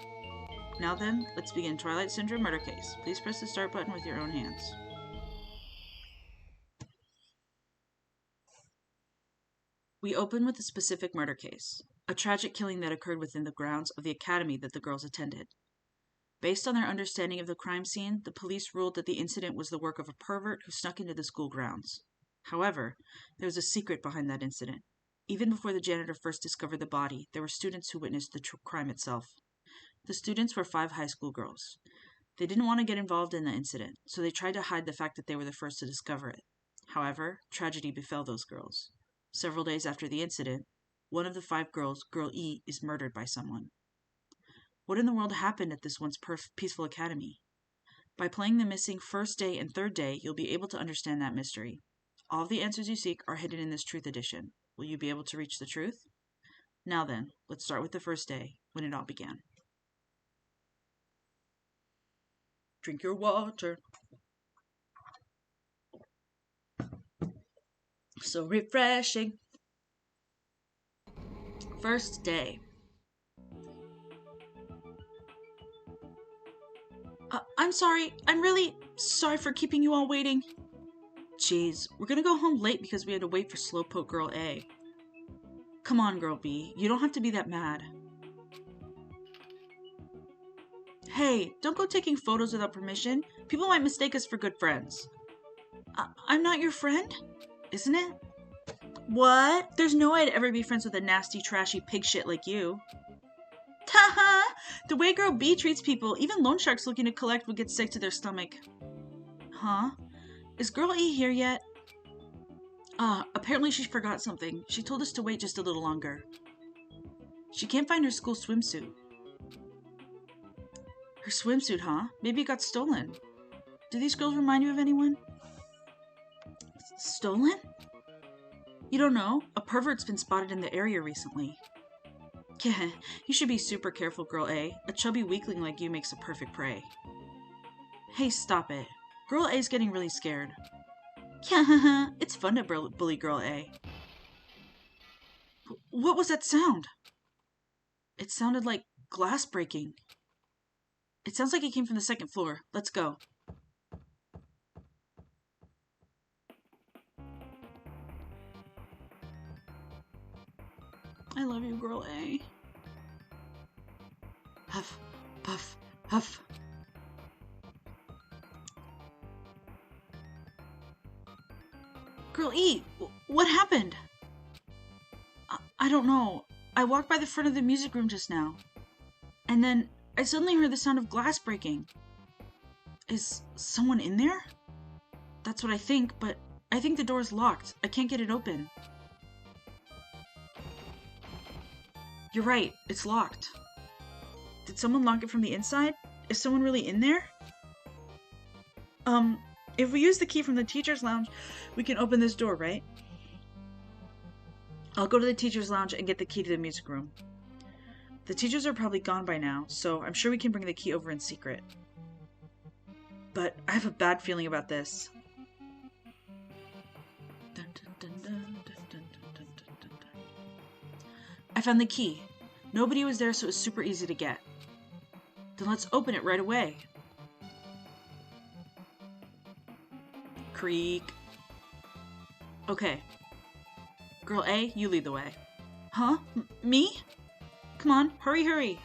Now then, let's begin Twilight Syndrome Murder Case. Please press the start button with your own hands. We open with a specific murder case, a tragic killing that occurred within the grounds of the academy that the girls attended. Based on their understanding of the crime scene, the police ruled that the incident was the work of a pervert who snuck into the school grounds. However, there was a secret behind that incident. Even before the janitor first discovered the body, there were students who witnessed the crime itself. The students were 5 high school girls. They didn't want to get involved in the incident, so they tried to hide the fact that they were the first to discover it. However, tragedy befell those girls. Several days after the incident, one of the 5 girls, Girl E, is murdered by someone. What in the world happened at this once peaceful academy? By playing the missing first day and third day, you'll be able to understand that mystery. All of the answers you seek are hidden in this Truth Edition. Will you be able to reach the truth? Now then, let's start with the first day, when it all began. Drink your water. So refreshing. First day. I'm sorry. I'm really sorry for keeping you all waiting. Jeez, we're gonna go home late because we had to wait for Slowpoke Girl A. Come on, Girl B. You don't have to be that mad. Hey, don't go taking photos without permission. People might mistake us for good friends. I'm not your friend? Isn't it? What? There's no way I'd ever be friends with a nasty, trashy pig shit like you. Haha! The way Girl B treats people, even loan sharks looking to collect would get sick to their stomach. Huh? Is Girl E here yet? Apparently she forgot something. She told us to wait just a little longer. She can't find her school swimsuit. Her swimsuit, huh? Maybe it got stolen. Do these girls remind you of anyone? Stolen? You don't know? A pervert's been spotted in the area recently. Yeah, you should be super careful, Girl A. A chubby weakling like you makes a perfect prey. Hey, stop it. Girl A's getting really scared. Yeah, it's fun to bully Girl A. What was that sound? It sounded like glass breaking. It sounds like it came from the 2nd floor. Let's go. I love you, Girl A. Huff, puff, huff. Girl E, what happened? I don't know. I walked by the front of the music room just now. And then I suddenly heard the sound of glass breaking. Is someone in there? That's what I think, but I think the door's locked. I can't get it open. You're right, it's locked. Did someone lock it from the inside? Is someone really in there? If we use the key from the teacher's lounge, we can open this door, right? I'll go to the teacher's lounge and get the key to the music room. The teachers are probably gone by now, so I'm sure we can bring the key over in secret. But I have a bad feeling about this. I found the key. Nobody was there, so it was super easy to get. Then let's open it right away. Creak. Okay. Girl A, you lead the way. Huh? Me? Come on, hurry, hurry.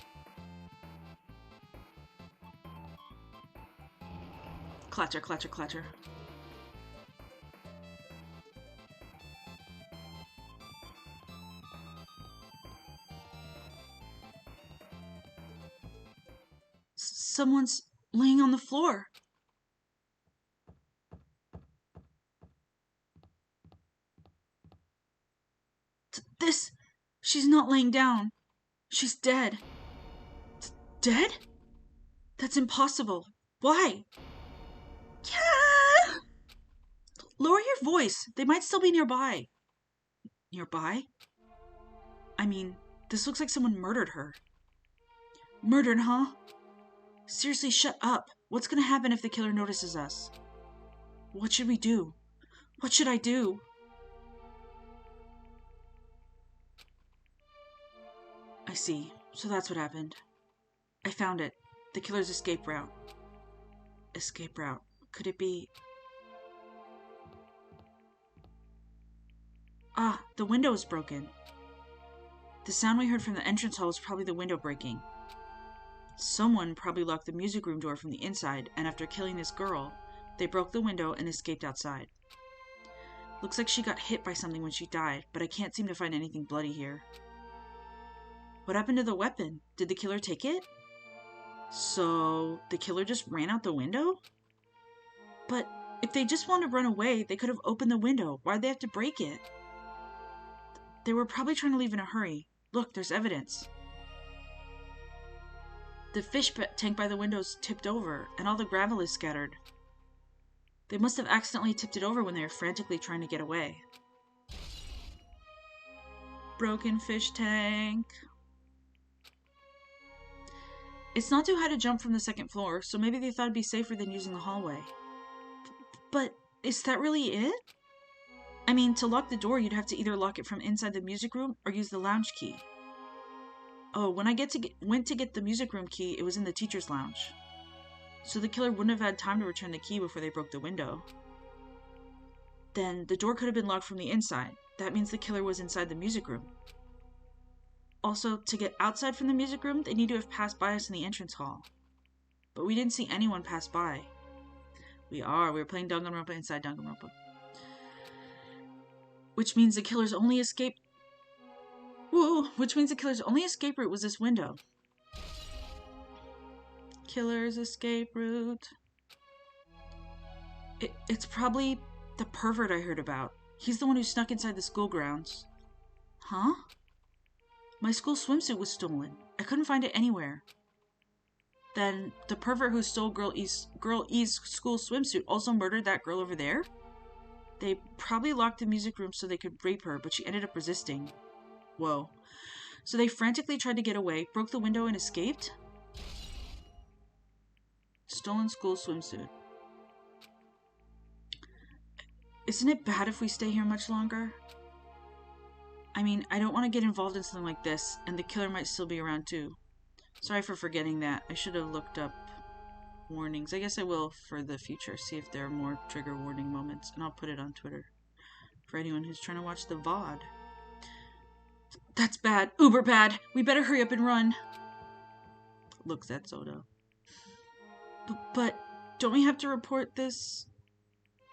Clatter, clatter, clatter. Someone's laying on the floor. She's not laying down. She's dead. Dead? That's impossible. Why? Yeah! Lower your voice. They might still be nearby. Nearby? I mean, this looks like someone murdered her. Murdered, huh? Seriously, shut up. What's gonna happen if the killer notices us? What should we do? What should I do? I see. So that's what happened. I found it. The killer's escape route. Escape route. Could it be... Ah, the window is broken. The sound we heard from the entrance hall was probably the window breaking. Someone probably locked the music room door from the inside, and after killing this girl, they broke the window and escaped outside. Looks like she got hit by something when she died, but I can't seem to find anything bloody here. What happened to the weapon? Did the killer take it? So, the killer just ran out the window? But if they just wanted to run away, they could have opened the window. Why'd they have to break it? They were probably trying to leave in a hurry. Look, there's evidence. The fish tank by the window's tipped over, and all the gravel is scattered. They must have accidentally tipped it over when they were frantically trying to get away. Broken fish tank. It's not too high to jump from the second floor, so maybe they thought it'd be safer than using the hallway. But is that really it? I mean, to lock the door, you'd have to either lock it from inside the music room or use the lounge key. Oh, when I went to get the music room key, it was in the teacher's lounge. So the killer wouldn't have had time to return the key before they broke the window. Then the door could have been locked from the inside. That means the killer was inside the music room. Also, to get outside from the music room, they need to have passed by us in the entrance hall. But we didn't see anyone pass by. We were playing Dangan Ronpa inside Dangan Ronpa. Which means the killer's only escape... Which means the killer's only escape route was this window. Killer's escape route. It's probably the pervert I heard about. He's the one who snuck inside the school grounds. Huh? My school swimsuit was stolen. I couldn't find it anywhere. Then the pervert who stole Girl E's school swimsuit also murdered that girl over there? They probably locked the music room so they could rape her, but she ended up resisting. Whoa. So they frantically tried to get away, broke the window, and escaped? Stolen school swimsuit. Isn't it bad if we stay here much longer? I mean, I don't want to get involved in something like this, and the killer might still be around too. Sorry for forgetting that. I should have looked up warnings. I guess I will for the future, see if there are more trigger warning moments, and I'll put it on Twitter for anyone who's trying to watch the VOD. That's bad. Uber bad. We better hurry up and run. Looks at Soda. But don't we have to report this?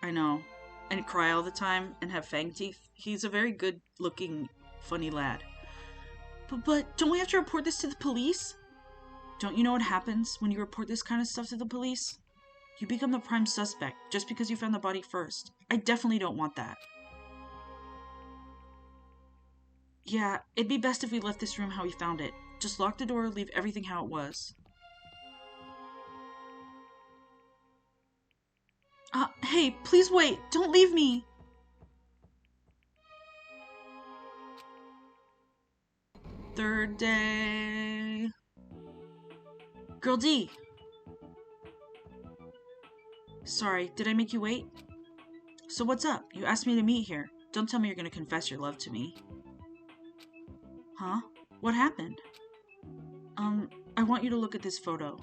I know. And cry all the time and have fang teeth. He's a very good looking, funny lad. But don't we have to report this to the police? Don't you know what happens when you report this kind of stuff to the police? You become the prime suspect just because you found the body first. I definitely don't want that. Yeah, it'd be best if we left this room how we found it. Just lock the door, leave everything how it was. Hey, please wait! Don't leave me! Third day... Girl D! Sorry, did I make you wait? So what's up? You asked me to meet here. Don't tell me you're gonna confess your love to me. Huh? What happened? I want you to look at this photo.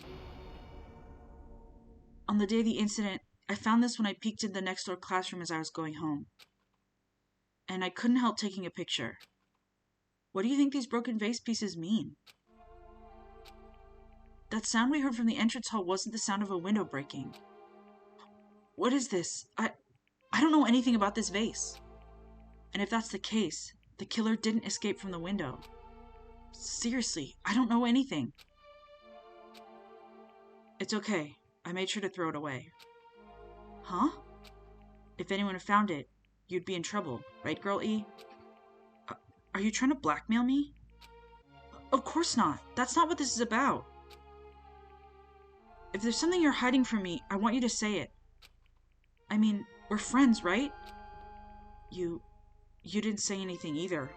On the day of the incident, I found this when I peeked in the next door classroom as I was going home. And I couldn't help taking a picture. What do you think these broken vase pieces mean? That sound we heard from the entrance hall wasn't the sound of a window breaking. What is this? I don't know anything about this vase. And if that's the case, the killer didn't escape from the window. Seriously, I don't know anything. It's okay. I made sure to throw it away. Huh? If anyone had found it, you'd be in trouble, right, Girl E? Are you trying to blackmail me? Of course not. That's not what this is about. If there's something you're hiding from me, I want you to say it. I mean, we're friends, right? You didn't say anything either.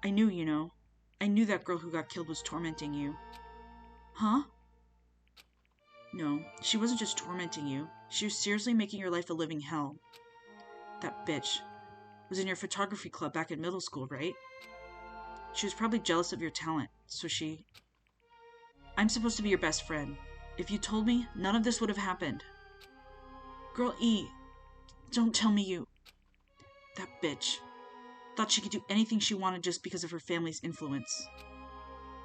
I knew, you know. I knew that girl who got killed was tormenting you. Huh? No, she wasn't just tormenting you. She was seriously making your life a living hell. That bitch was in your photography club back in middle school, right? She was probably jealous of your talent, so she... I'm supposed to be your best friend. If you told me, none of this would have happened. Girl E, don't tell me you... That bitch thought she could do anything she wanted just because of her family's influence.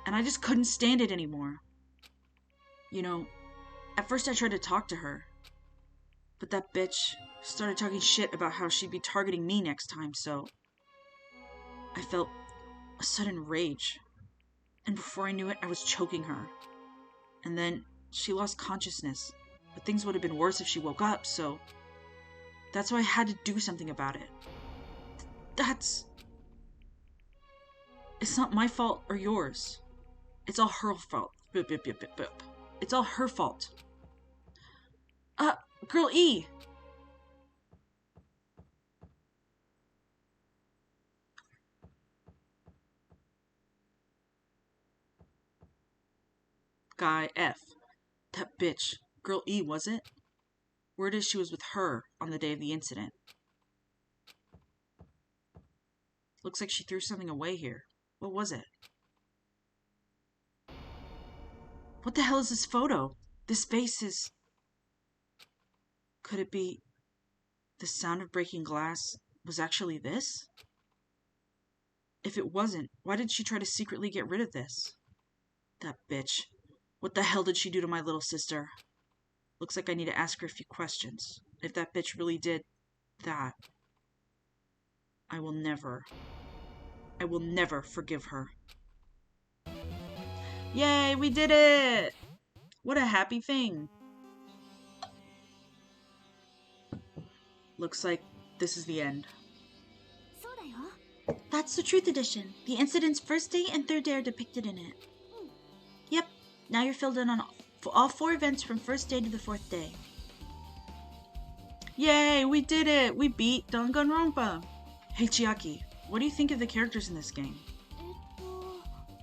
And I just couldn't stand it anymore. You know, at first I tried to talk to her, but that bitch started talking shit about how she'd be targeting me next time, so I felt a sudden rage. And before I knew it, I was choking her. And then she lost consciousness, but things would have been worse if she woke up, so that's why I had to do something about it. It's not my fault or yours. It's all her fault. It's all her fault. Girl E! Guy F. That bitch. Girl E, was it? Word is she was with her on the day of the incident. Looks like she threw something away here. What was it? What the hell is this photo? This vase is... Could it be... the sound of breaking glass was actually this? If it wasn't, why did she try to secretly get rid of this? That bitch. What the hell did she do to my little sister? Looks like I need to ask her a few questions. If that bitch really did that, I will never forgive her. Yay, we did it! What a happy thing. Looks like this is the end. That's the Truth Edition. The incident's first day and third day are depicted in it. Yep, now you're filled in on all 4 events from first day to the 4th day. Yay, we did it! We beat Dangan Ronpa! Hey Chiaki, what do you think of the characters in this game?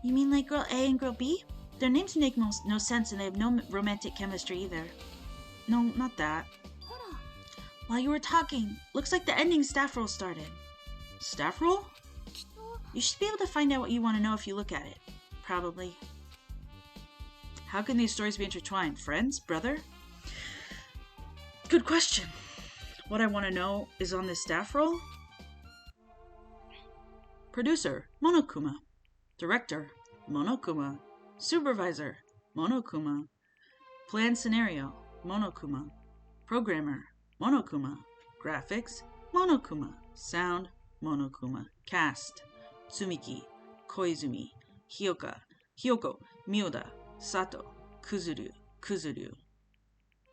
You mean like Girl A and Girl B? Their names make no sense and they have no romantic chemistry either. No, not that. While you were talking, looks like the ending staff roll started. Staff roll? You should be able to find out what you want to know if you look at it. Probably. How can these stories be intertwined? Friends? Brother? Good question. What I want to know is on this staff roll? Producer, Monokuma. Director, Monokuma. Supervisor, Monokuma. Plan scenario, Monokuma. Programmer, Monokuma. Graphics, Monokuma. Sound, Monokuma. Cast, Tsumiki, Koizumi, Hyoko, Miyoda, Sato, Kuzuru.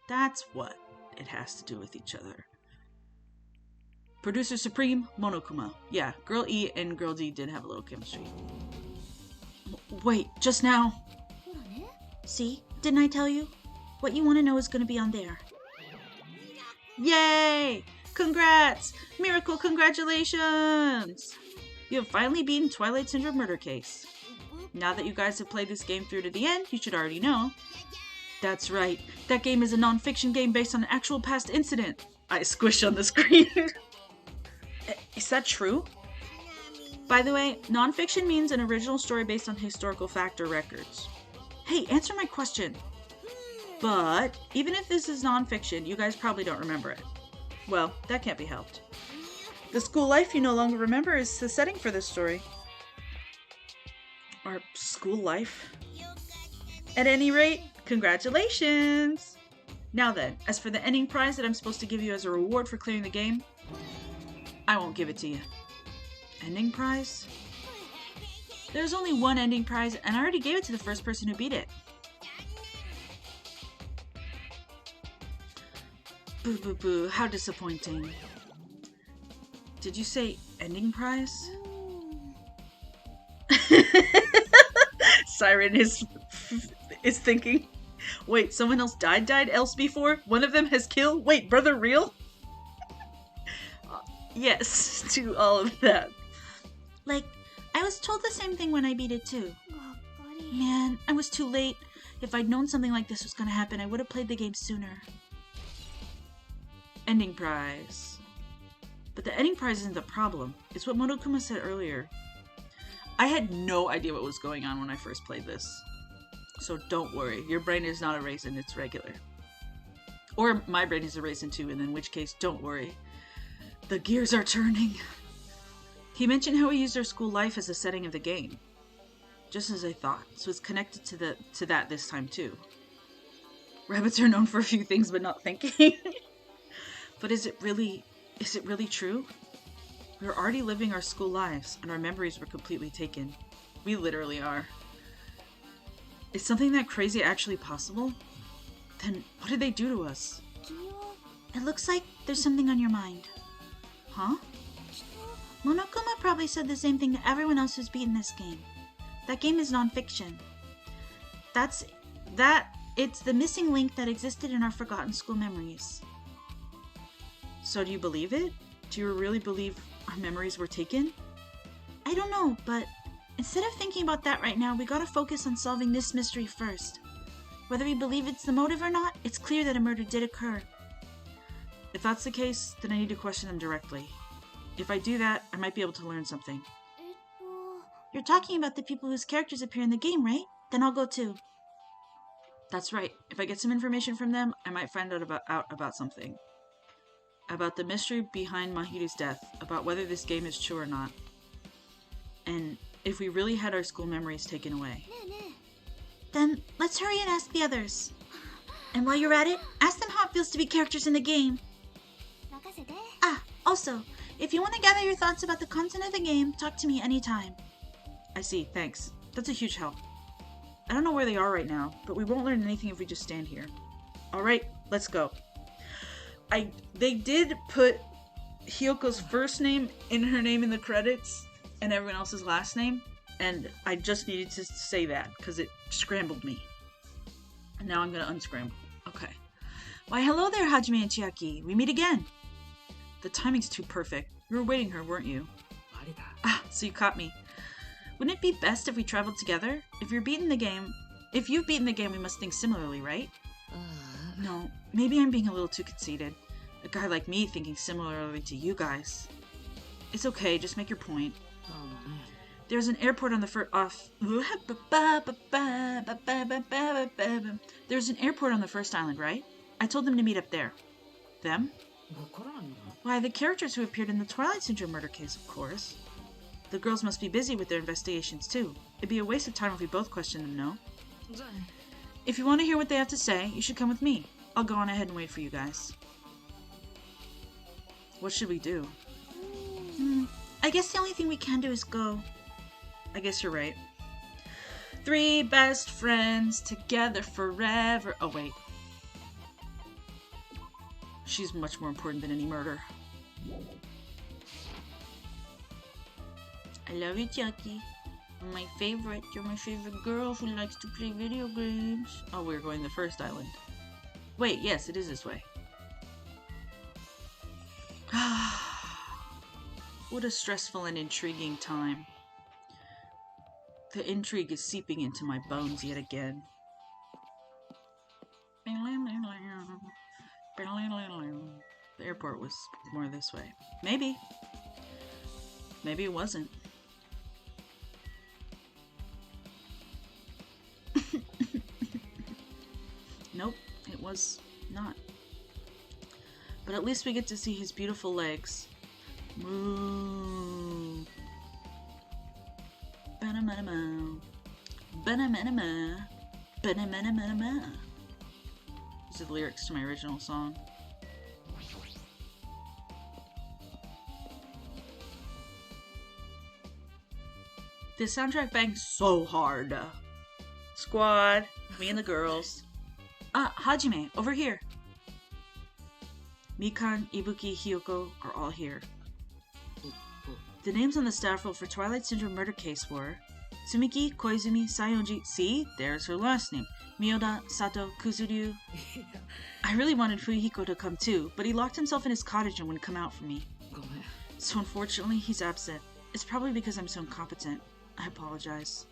That's what it has to do with each other. Producer Supreme, Monokuma. Yeah, Girl E and Girl D did have a little chemistry. Wait, just now. See? Didn't I tell you? What you want to know is going to be on there. Yay! Congrats! Miracle congratulations! You have finally beaten Twilight Syndrome Murder Case. Now that you guys have played this game through to the end, you should already know. That's right, that game is a non-fiction game based on an actual past incident. I squished on the screen. Is that true? By the way, nonfiction means an original story based on historical fact or records. Hey, answer my question. But even if this is nonfiction, you guys probably don't remember it. Well, that can't be helped. The school life you no longer remember is the setting for this story. Our school life. At any rate, congratulations! Now then, as for the ending prize that I'm supposed to give you as a reward for clearing the game, I won't give it to you. Ending prize? There's only one ending prize, and I already gave it to the first person who beat it. Boo boo boo, how disappointing. Did you say ending prize? Siren is thinking, wait, someone else died else before? One of them has killed? Wait, brother real? Yes, to all of that. Like, I was told the same thing when I beat it too. Man, I was too late. If I'd known something like this was gonna happen, I would have played the game sooner. Ending prize. But the ending prize isn't the problem. It's what Monokuma said earlier. I had no idea what was going on when I first played this. So don't worry, your brain is not a raisin, it's regular. Or my brain is a raisin too, and in which case, don't worry. The gears are turning. He mentioned how he used our school life as a setting of the game. Just as I thought, so it's connected to that this time too. Rabbits are known for a few things, but not thinking. But is it really true? We were already living our school lives, and our memories were completely taken. We literally are. Is something that crazy actually possible? Then what did they do to us? It looks like there's something on your mind. Huh? Monokuma probably said the same thing to everyone else who's beaten this game. That game is non-fiction. It's the missing link that existed in our forgotten school memories. So do you believe it? Do you really believe our memories were taken? I don't know, but instead of thinking about that right now, we gotta focus on solving this mystery first. Whether we believe it's the motive or not, it's clear that a murder did occur. If that's the case, then I need to question them directly. If I do that, I might be able to learn something. You're talking about the people whose characters appear in the game, right? Then I'll go too. That's right. If I get some information from them, I might find out about something. About the mystery behind Mahiru's death, about whether this game is true or not. And if we really had our school memories taken away. Then let's hurry and ask the others. And while you're at it, ask them how it feels to be characters in the game. Also, if you want to gather your thoughts about the content of the game, talk to me anytime. I see, thanks. That's a huge help. I don't know where they are right now, but we won't learn anything if we just stand here. Alright, let's go. They did put Hyoko's first name in her name in the credits, and everyone else's last name, and I just needed to say that, because it scrambled me. And now I'm going to unscramble. Okay. Why, hello there, Hajime and Chiaki. We meet again. The timing's too perfect. You were waiting her, weren't you? So you caught me. Wouldn't it be best if we traveled together? If you've beaten the game, we must think similarly, right? No, maybe I'm being a little too conceited. A guy like me thinking similarly to you guys. It's okay, just make your point. There's an airport on the There's an airport on the first island, right? I told them to meet up there. Them? Why, the characters who appeared in the Twilight Syndrome murder case, of course. The girls must be busy with their investigations, too. It'd be a waste of time if we both questioned them, no? If you want to hear what they have to say, you should come with me. I'll go on ahead and wait for you guys. What should we do? I guess the only thing we can do is go. I guess you're right. 3 best friends together forever. Oh, wait. She's much more important than any murder. I love you, Chucky. You're my favorite. You're my favorite girl who likes to play video games. Oh, we're going to the first island. Wait, yes, it is this way. What a stressful and intriguing time. The intrigue is seeping into my bones yet again. The airport was more this way. Maybe. Maybe it wasn't. Nope, it was not. But at least we get to see his beautiful legs. Moo. Ba-na-ma-na-ma. Ba-na-ma-na-ma. Ba-na-ma-na-ma-na-ma. These are the lyrics to my original song. This soundtrack bangs so hard. Squad, me and the girls. Hajime, over here. Mikan, Ibuki, Hiyoko are all here. The names on the staff roll for Twilight Syndrome murder case were Tsumiki, Koizumi, Sayonji. See, there's her last name. Miyoda, Sato, Kuzuryu. I really wanted Fuyuhiko to come too, but he locked himself in his cottage and wouldn't come out for me. So unfortunately, he's absent. It's probably because I'm so incompetent. I apologize.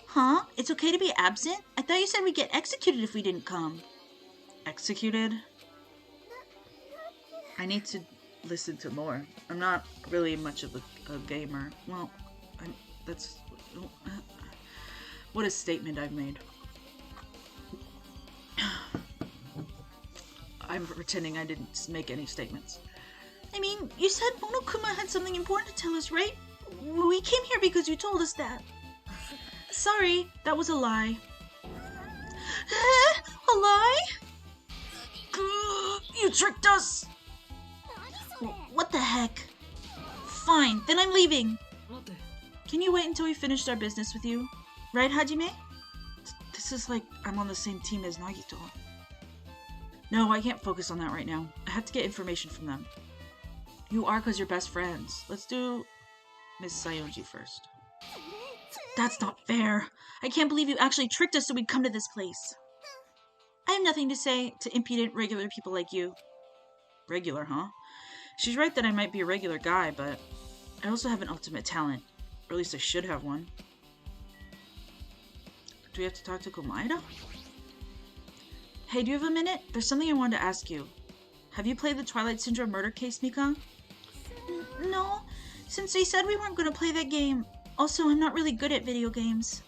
Huh? It's okay to be absent? I thought you said we'd get executed if we didn't come. Executed? I need to listen to more. I'm not really much of a gamer. Well, that's... what a statement I've made. I'm pretending I didn't make any statements. I mean, you said Monokuma had something important to tell us, right? We came here because you told us that. Sorry, that was a lie. A lie? You tricked us! What the heck? Fine, then I'm leaving. Can you wait until we finished our business with you? Right, Hajime? This is like I'm on the same team as Nagito. No, I can't focus on that right now. I have to get information from them. You are because you're best friends. Let's do Miss Sayonji first. That's not fair. I can't believe you actually tricked us so we'd come to this place. I have nothing to say to impudent regular people like you. Regular, huh? She's right that I might be a regular guy, but I also have an ultimate talent. Or at least I should have one. Do we have to talk to Komaeda? Hey, do you have a minute? There's something I wanted to ask you. Have you played the Twilight Syndrome murder case, Mika? No, since they said we weren't going to play that game. Also, I'm not really good at video games.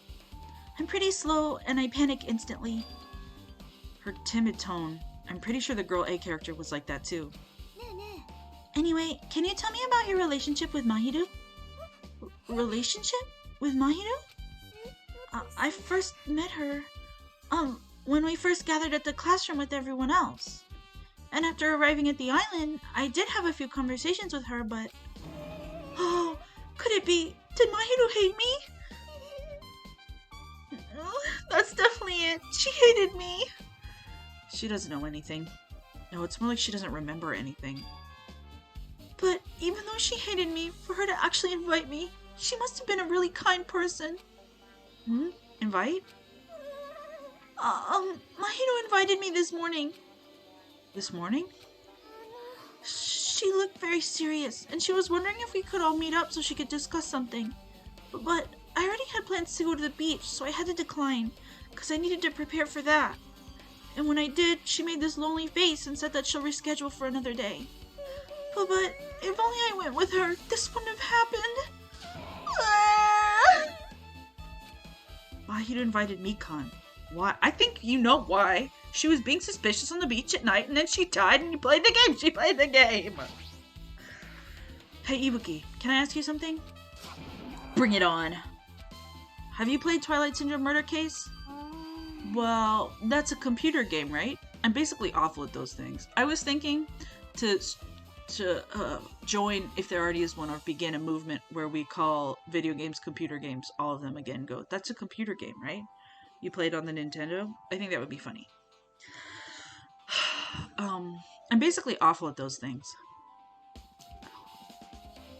I'm pretty slow, and I panic instantly. Her timid tone. I'm pretty sure the girl A character was like that too. Anyway, can you tell me about your relationship with Mahiru? Relationship? With Mahiru? I first met her, when we first gathered at the classroom with everyone else. And after arriving at the island, I did have a few conversations with her, but... Oh, could it be? Did Mahiru hate me? That's definitely it. She hated me. She doesn't know anything. No, it's more like she doesn't remember anything. But even though she hated me, for her to actually invite me, she must have been a really kind person. Invite? Mahiru invited me this morning. This morning? She looked very serious, and she was wondering if we could all meet up so she could discuss something. But I already had plans to go to the beach, so I had to decline, because I needed to prepare for that. And when I did, she made this lonely face and said that she'll reschedule for another day. But if only I went with her, this wouldn't have happened. Mahiru invited Mikan. Why? I think you know why. She was being suspicious on the beach at night, and then she died, and you played the game. She played the game. Hey, Ibuki, can I ask you something? Bring it on. Have you played Twilight Syndrome Murder Case? Well, that's a computer game, right? I'm basically awful at those things. I was thinking to join, if there already is one, or begin a movement where we call video games computer games, all of them again. Go, that's a computer game, right? You played on the Nintendo? I think that would be funny. I'm basically awful at those things.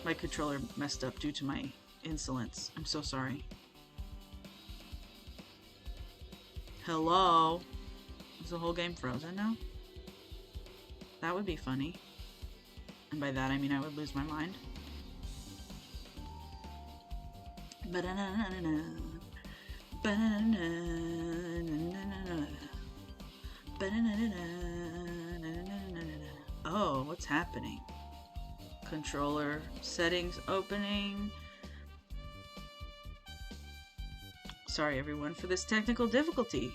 My controller messed up due to my insolence. I'm so sorry. Hello? Is the whole game frozen now? That would be funny. And by that I mean I would lose my mind. Oh, what's happening? Controller settings opening. Sorry everyone for this technical difficulty.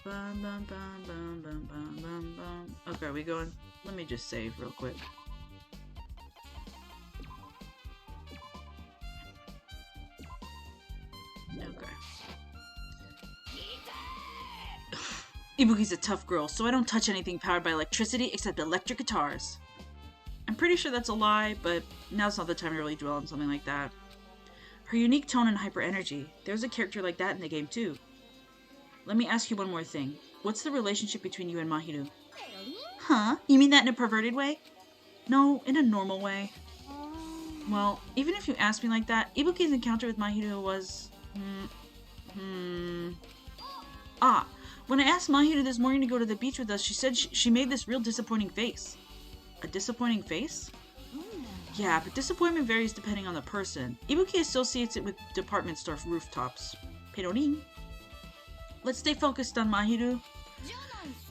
Bum, bum, bum, bum, bum, bum, bum, bum. Okay, are we going? Let me just save real quick. Okay. Ibuki's a tough girl, so I don't touch anything powered by electricity except electric guitars. I'm pretty sure that's a lie, but now's not the time to really dwell on something like that. Her unique tone and hyper energy. There's a character like that in the game too. Let me ask you one more thing. What's the relationship between you and Mahiru? Huh? You mean that in a perverted way? No, in a normal way. Well, even if you ask me like that, Ibuki's encounter with Mahiru was... Ah, when I asked Mahiru this morning to go to the beach with us, she said she made this real disappointing face. A disappointing face? Yeah, but disappointment varies depending on the person. Ibuki associates it with department store rooftops. Perorin. Let's stay focused on Mahiru.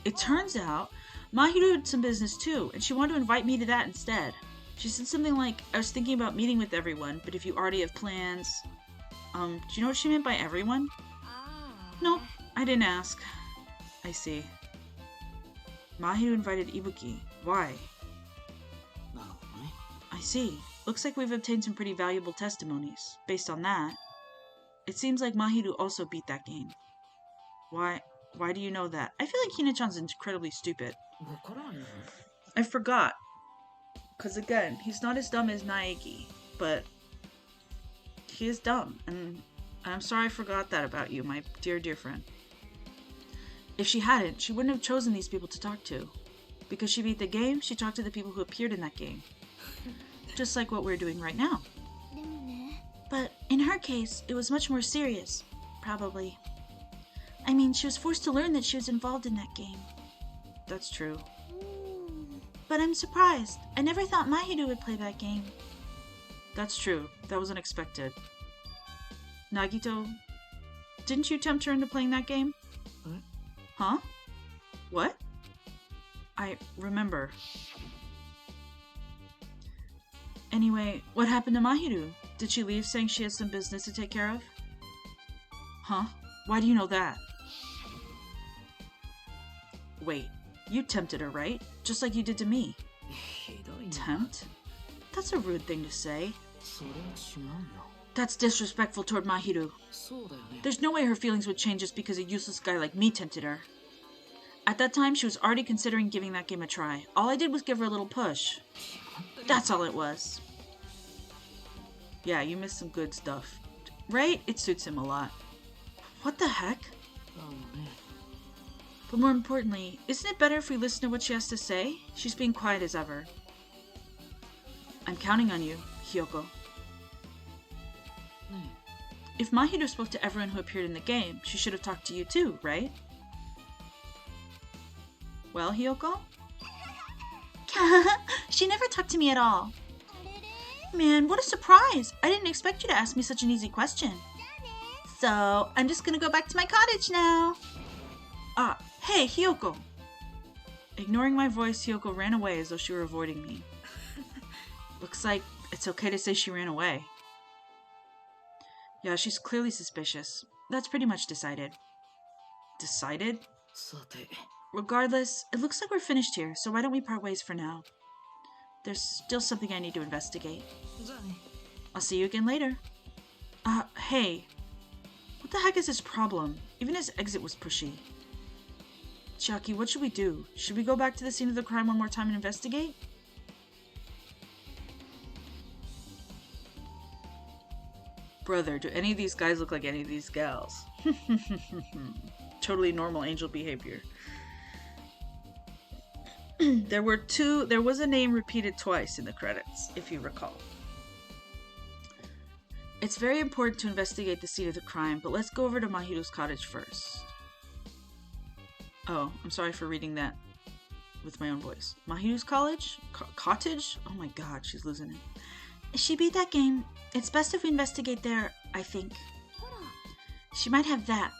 It turns out, Mahiru had some business too, and she wanted to invite me to that instead. She said something like, I was thinking about meeting with everyone, but if you already have plans... do you know what she meant by everyone? Nope, I didn't ask. I see. Mahiru invited Ibuki. Why? I see. Looks like we've obtained some pretty valuable testimonies. Based on that, it seems like Mahiru also beat that game. Why do you know that? I feel like Hina-chan's incredibly stupid. I forgot. Because again, he's not as dumb as Naegi, but he is dumb, and I'm sorry I forgot that about you, my dear, dear friend. If she hadn't, she wouldn't have chosen these people to talk to. Because she beat the game, she talked to the people who appeared in that game. Just like what we're doing right now. But in her case, it was much more serious. Probably. I mean, she was forced to learn that she was involved in that game. That's true. But I'm surprised. I never thought Mahiru would play that game. That's true. That was unexpected. Nagito, didn't you tempt her into playing that game? Huh? What? I remember. Anyway, what happened to Mahiru? Did she leave saying she has some business to take care of? Huh? Why do you know that? Wait, you tempted her, right? Just like you did to me. Tempt? That's a rude thing to say. That's disrespectful toward Mahiru. There's no way her feelings would change just because a useless guy like me tempted her. At that time, she was already considering giving that game a try. All I did was give her a little push. That's all it was. Yeah, you missed some good stuff. Right? It suits him a lot. What the heck? But more importantly, isn't it better if we listen to what she has to say? She's being quiet as ever. I'm counting on you, Hyoko. If Mahiru spoke to everyone who appeared in the game, she should have talked to you too, right? Well, Hyoko? She never talked to me at all. Man, what a surprise! I didn't expect you to ask me such an easy question. So, I'm just gonna go back to my cottage now. Ah, hey, Hyoko! Ignoring my voice, Hyoko ran away as though she were avoiding me. Looks like it's okay to say she ran away. Yeah, she's clearly suspicious. That's pretty much decided. Decided? Regardless, it looks like we're finished here, so why don't we part ways for now? There's still something I need to investigate. I'll see you again later. Hey. What the heck is his problem? Even his exit was pushy. Chiaki, what should we do? Should we go back to the scene of the crime one more time and investigate? Brother, do any of these guys look like any of these gals? Totally normal angel behavior. There was a name repeated twice in the credits, if you recall. It's very important to investigate the scene of the crime, but let's go over to Mahiru's cottage first. Oh, I'm sorry for reading that with my own voice. Mahiru's cottage? Oh my god, she's losing it. She beat that game. It's best if we investigate there, I think. She might have that.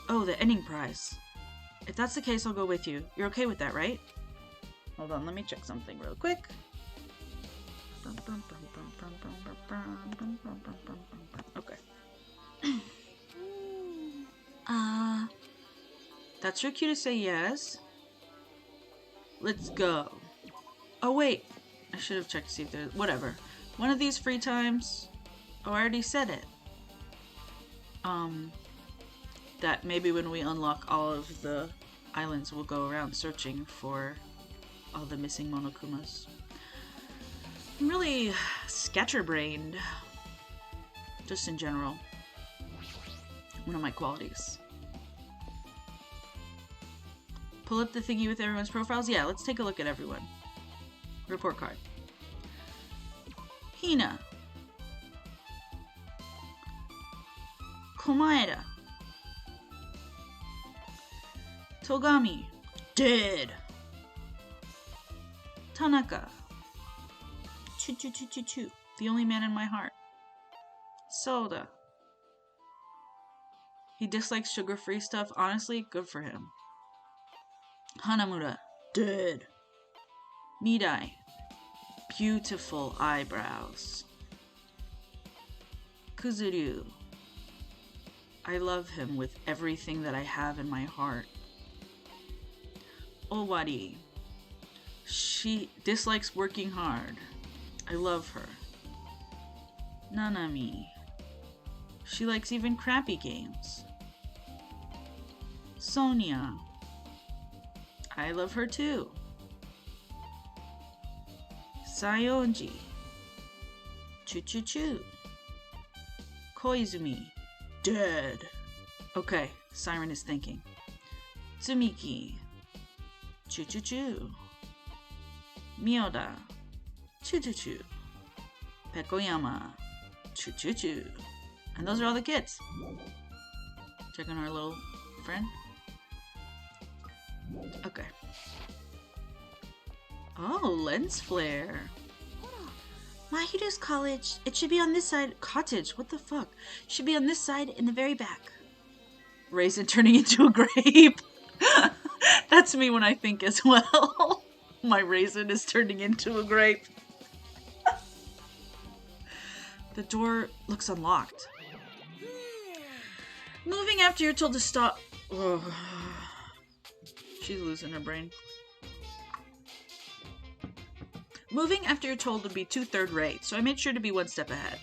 Oh, the ending prize. If that's the case, I'll go with you. You're okay with that, right? Hold on, let me check something real quick. Okay. That's your cue to say yes. Let's go. Oh wait, I should have checked to see if there's... Whatever. One of these free times... Oh, I already said it. That maybe when we unlock all of the islands, we'll go around searching for all the missing Monokumas. I'm really scatterbrained. Just in general. One of my qualities. Pull up the thingy with everyone's profiles? Yeah, let's take a look at everyone. Report card. Hina. Komaeda. Togami. Dead. Tanaka. Choo. The only man in my heart. Soda. He dislikes sugar-free stuff. Honestly, good for him. Hanamura. Dead. Midai. Beautiful eyebrows. Kuzuryu. I love him with everything that I have in my heart. Owari. She dislikes working hard. I love her. Nanami. She likes even crappy games. Sonia. I love her too. Sayonji. Choo. Koizumi. Dead. Okay, Siren is thinking. Tsumiki. Choo. Miyoda. Choo. Pekoyama. Choo. And those are all the kids. Check on our little friend. Okay. Oh, lens flare. Mahiru's college. It should be on this side. Cottage, what the fuck? Should be on this side in the very back. Raisin turning into a grape. That's me when I think as well. My raisin is turning into a grape. The door looks unlocked. Moving after you're told to stop. Ugh. She's losing her brain. Moving after you're told would be too third-rate, so I made sure to be one step ahead.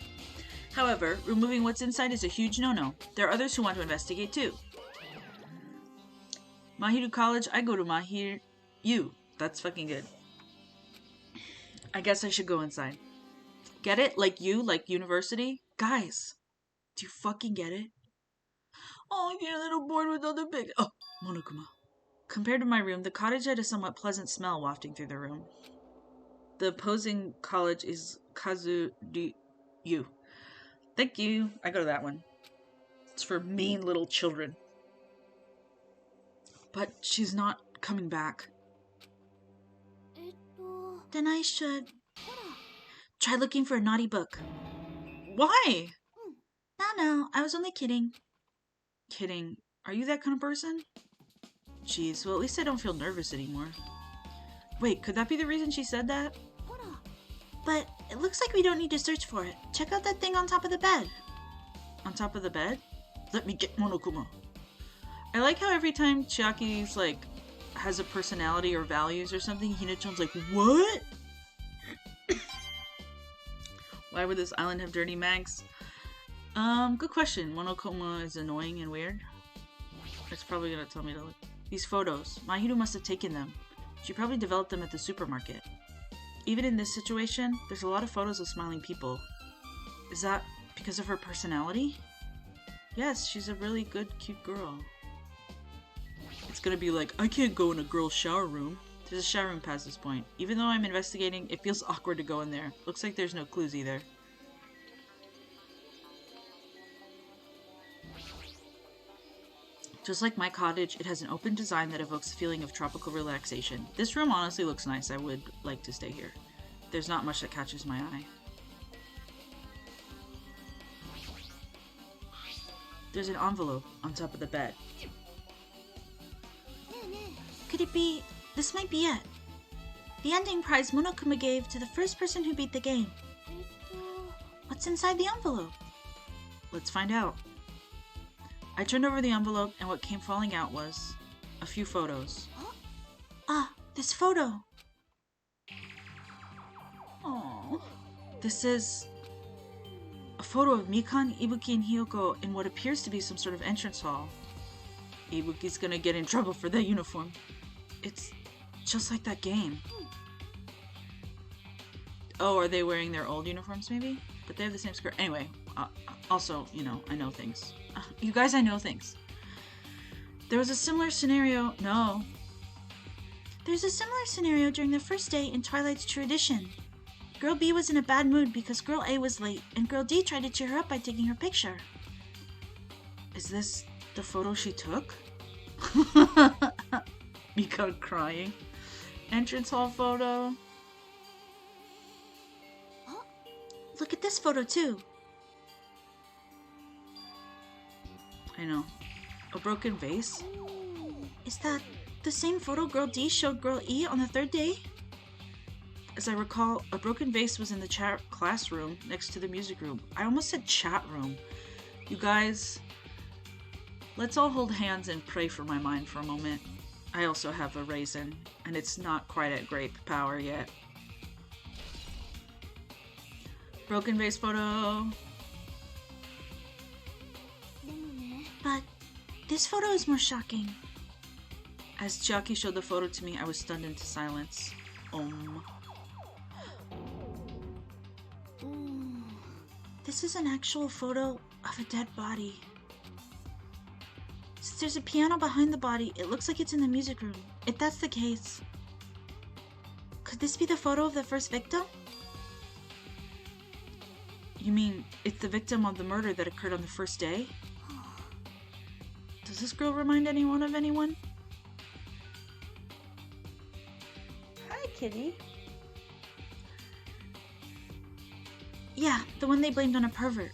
However, removing what's inside is a huge no-no. There are others who want to investigate too. Mahiru College, I go to Mahiru. You. That's fucking good. I guess I should go inside. Get it? Like you? Like university? Guys, do you fucking get it? Oh, I get a little bored with all the big... Oh, Monokuma. Compared to my room, the cottage had a somewhat pleasant smell wafting through the room. The opposing college is Kazuryu. Thank you. I go to that one. It's for mean little children. But she's not coming back. Then I should... Try looking for a naughty book. Why? No, I was only kidding. Kidding. Are you that kind of person? Jeez, well at least I don't feel nervous anymore. Wait, could that be the reason she said that? But it looks like we don't need to search for it. Check out that thing on top of the bed. On top of the bed? Let me get Monokuma. I like how every time Chiaki's like has a personality or values or something, Hinachan's like, what? Why would this island have dirty mags? Good question. Monokuma is annoying and weird. It's probably gonna tell me to look. These photos. Mahiru must have taken them. She probably developed them at the supermarket. Even in this situation, there's a lot of photos of smiling people. Is that because of her personality? Yes, she's a really good, cute girl. It's gonna be like, I can't go in a girl's shower room. There's a shower room past this point. Even though I'm investigating, it feels awkward to go in there. Looks like there's no clues either. Just like my cottage, it has an open design that evokes a feeling of tropical relaxation. This room honestly looks nice. I would like to stay here. There's not much that catches my eye. There's an envelope on top of the bed. Could it be... This might be it. The ending prize Monokuma gave to the first person who beat the game. What's inside the envelope? Let's find out. I turned over the envelope and what came falling out was a few photos. Ah, this photo. Aww. This is a photo of Mikan, Ibuki, and Hiyoko in what appears to be some sort of entrance hall. Ibuki's gonna get in trouble for that uniform. It's just like that game. Oh, are they wearing their old uniforms maybe? But they have the same skirt. Anyway, also, you know, I know things. You guys, I know things. There was a similar scenario. No. There's a similar scenario during the first day in Twilight's True Edition. Girl B was in a bad mood because Girl A was late, and Girl D tried to cheer her up by taking her picture. Is this the photo she took? Mika crying. Entrance hall photo. Look at this photo too. I know. A broken vase? Is that the same photo Girl D showed Girl E on the third day? As I recall, a broken vase was in the classroom next to the music room. I almost said chat room. You guys, let's all hold hands and pray for my mind for a moment. I also have a raisin, and it's not quite at grape power yet. Broken vase photo. But this photo is more shocking. As Chiaki showed the photo to me, I was stunned into silence. This is an actual photo of a dead body. Since there's a piano behind the body, it looks like it's in the music room. If that's the case, could this be the photo of the first victim? You mean it's the victim of the murder that occurred on the first day? Does this girl remind anyone of anyone? Hi, kitty. Yeah, the one they blamed on a pervert.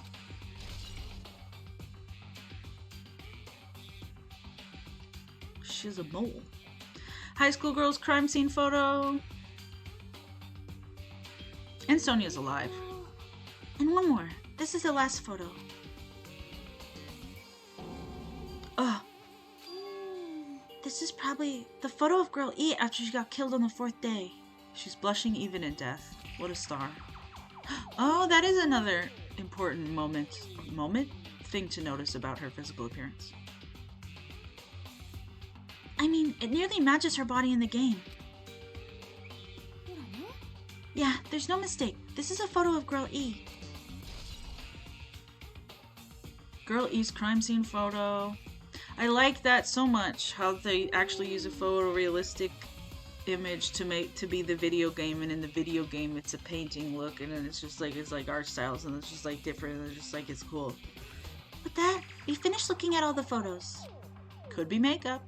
She's a mole. High school girls crime scene photo. And Sonia's alive. And one more. This is the last photo. Ugh. This is probably the photo of Girl E after she got killed on the fourth day. She's blushing even in death. What a star. Oh, that is another important thing to notice about her physical appearance. I mean, it nearly matches her body in the game. Yeah, there's no mistake. This is a photo of Girl E. Girl E's crime scene photo. I like that so much, how they actually use a photorealistic image to be the video game, and in the video game it's a painting look, and then it's like art styles, and it's just like different, and it's just like it's cool. With that, we finished looking at all the photos. Could be makeup.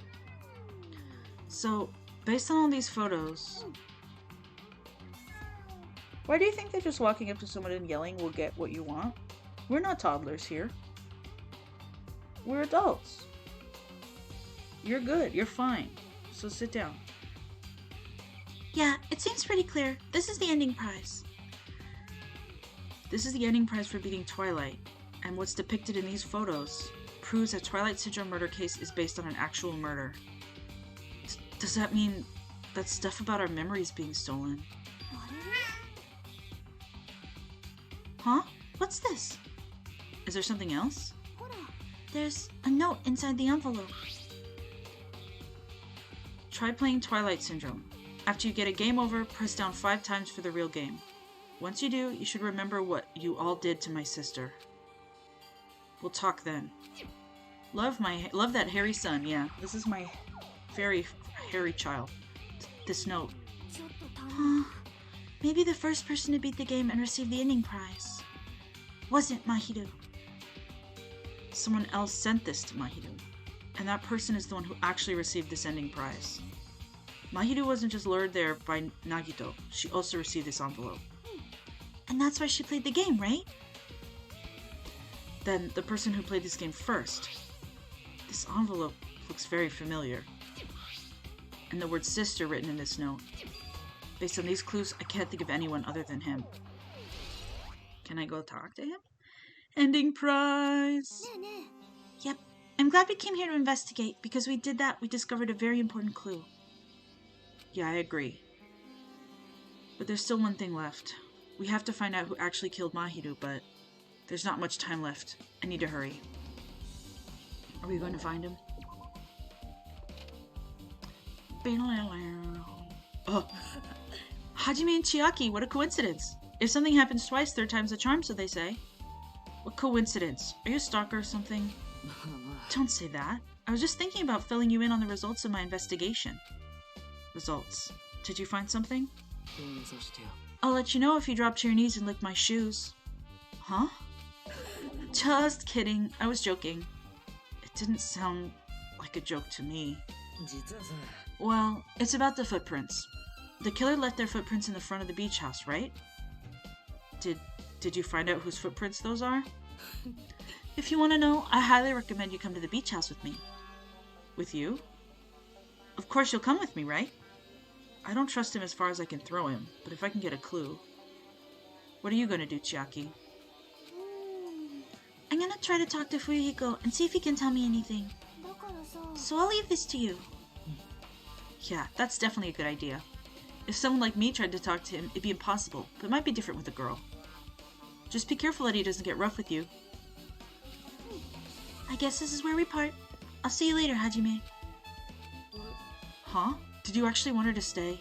So, based on all these photos, why do you think that just walking up to someone and yelling will get what you want? We're not toddlers here. We're adults. You're good. You're fine. So sit down. Yeah, it seems pretty clear. This is the ending prize. This is the ending prize for beating Twilight, and what's depicted in these photos proves that Twilight Syndrome murder case is based on an actual murder. Does that mean that stuff about our memories being stolen? Huh? What's this? Is there something else? There's a note inside the envelope. Try playing Twilight Syndrome. After you get a game over, press down 5 times for the real game. Once you do, you should remember what you all did to my sister. We'll talk then. Love that hairy son, yeah. This is my very hairy child. This note. Maybe the first person to beat the game and receive the ending prize wasn't Mahiru. Someone else sent this to Mahiru, and that person is the one who actually received this ending prize. Mahiru wasn't just lured there by Nagito, she also received this envelope. And that's why she played the game, right? Then the person who played this game first. This envelope looks very familiar. And the word sister written in this note. Based on these clues, I can't think of anyone other than him. Can I go talk to him? Ending prize! Yep, I'm glad we came here to investigate, because we did that, we discovered a very important clue. Yeah, I agree. But there's still one thing left. We have to find out who actually killed Mahiru, but there's not much time left. I need to hurry. Are we going to find him? Oh. Hajime and Chiaki, what a coincidence. If something happens twice, third time's a charm, so they say. What coincidence? Are you a stalker or something? Don't say that. I was just thinking about filling you in on the results of my investigation. Results. Did you find something? I'll let you know if you drop to your knees and lick my shoes. Huh? Just kidding. I was joking. It didn't sound like a joke to me. Well, it's about the footprints. The killer left their footprints in the front of the beach house, right? Did you find out whose footprints those are? If you want to know, I highly recommend you come to the beach house with me. With you? Of course you'll come with me, right? I don't trust him as far as I can throw him, but if I can get a clue. What are you going to do, Chiaki? I'm gonna try to talk to Fuyuhiko and see if he can tell me anything. So I'll leave this to you. Yeah, that's definitely a good idea. If someone like me tried to talk to him, it'd be impossible, but it might be different with a girl. Just be careful that he doesn't get rough with you. I guess this is where we part. I'll see you later, Hajime. Huh? Did you actually want her to stay?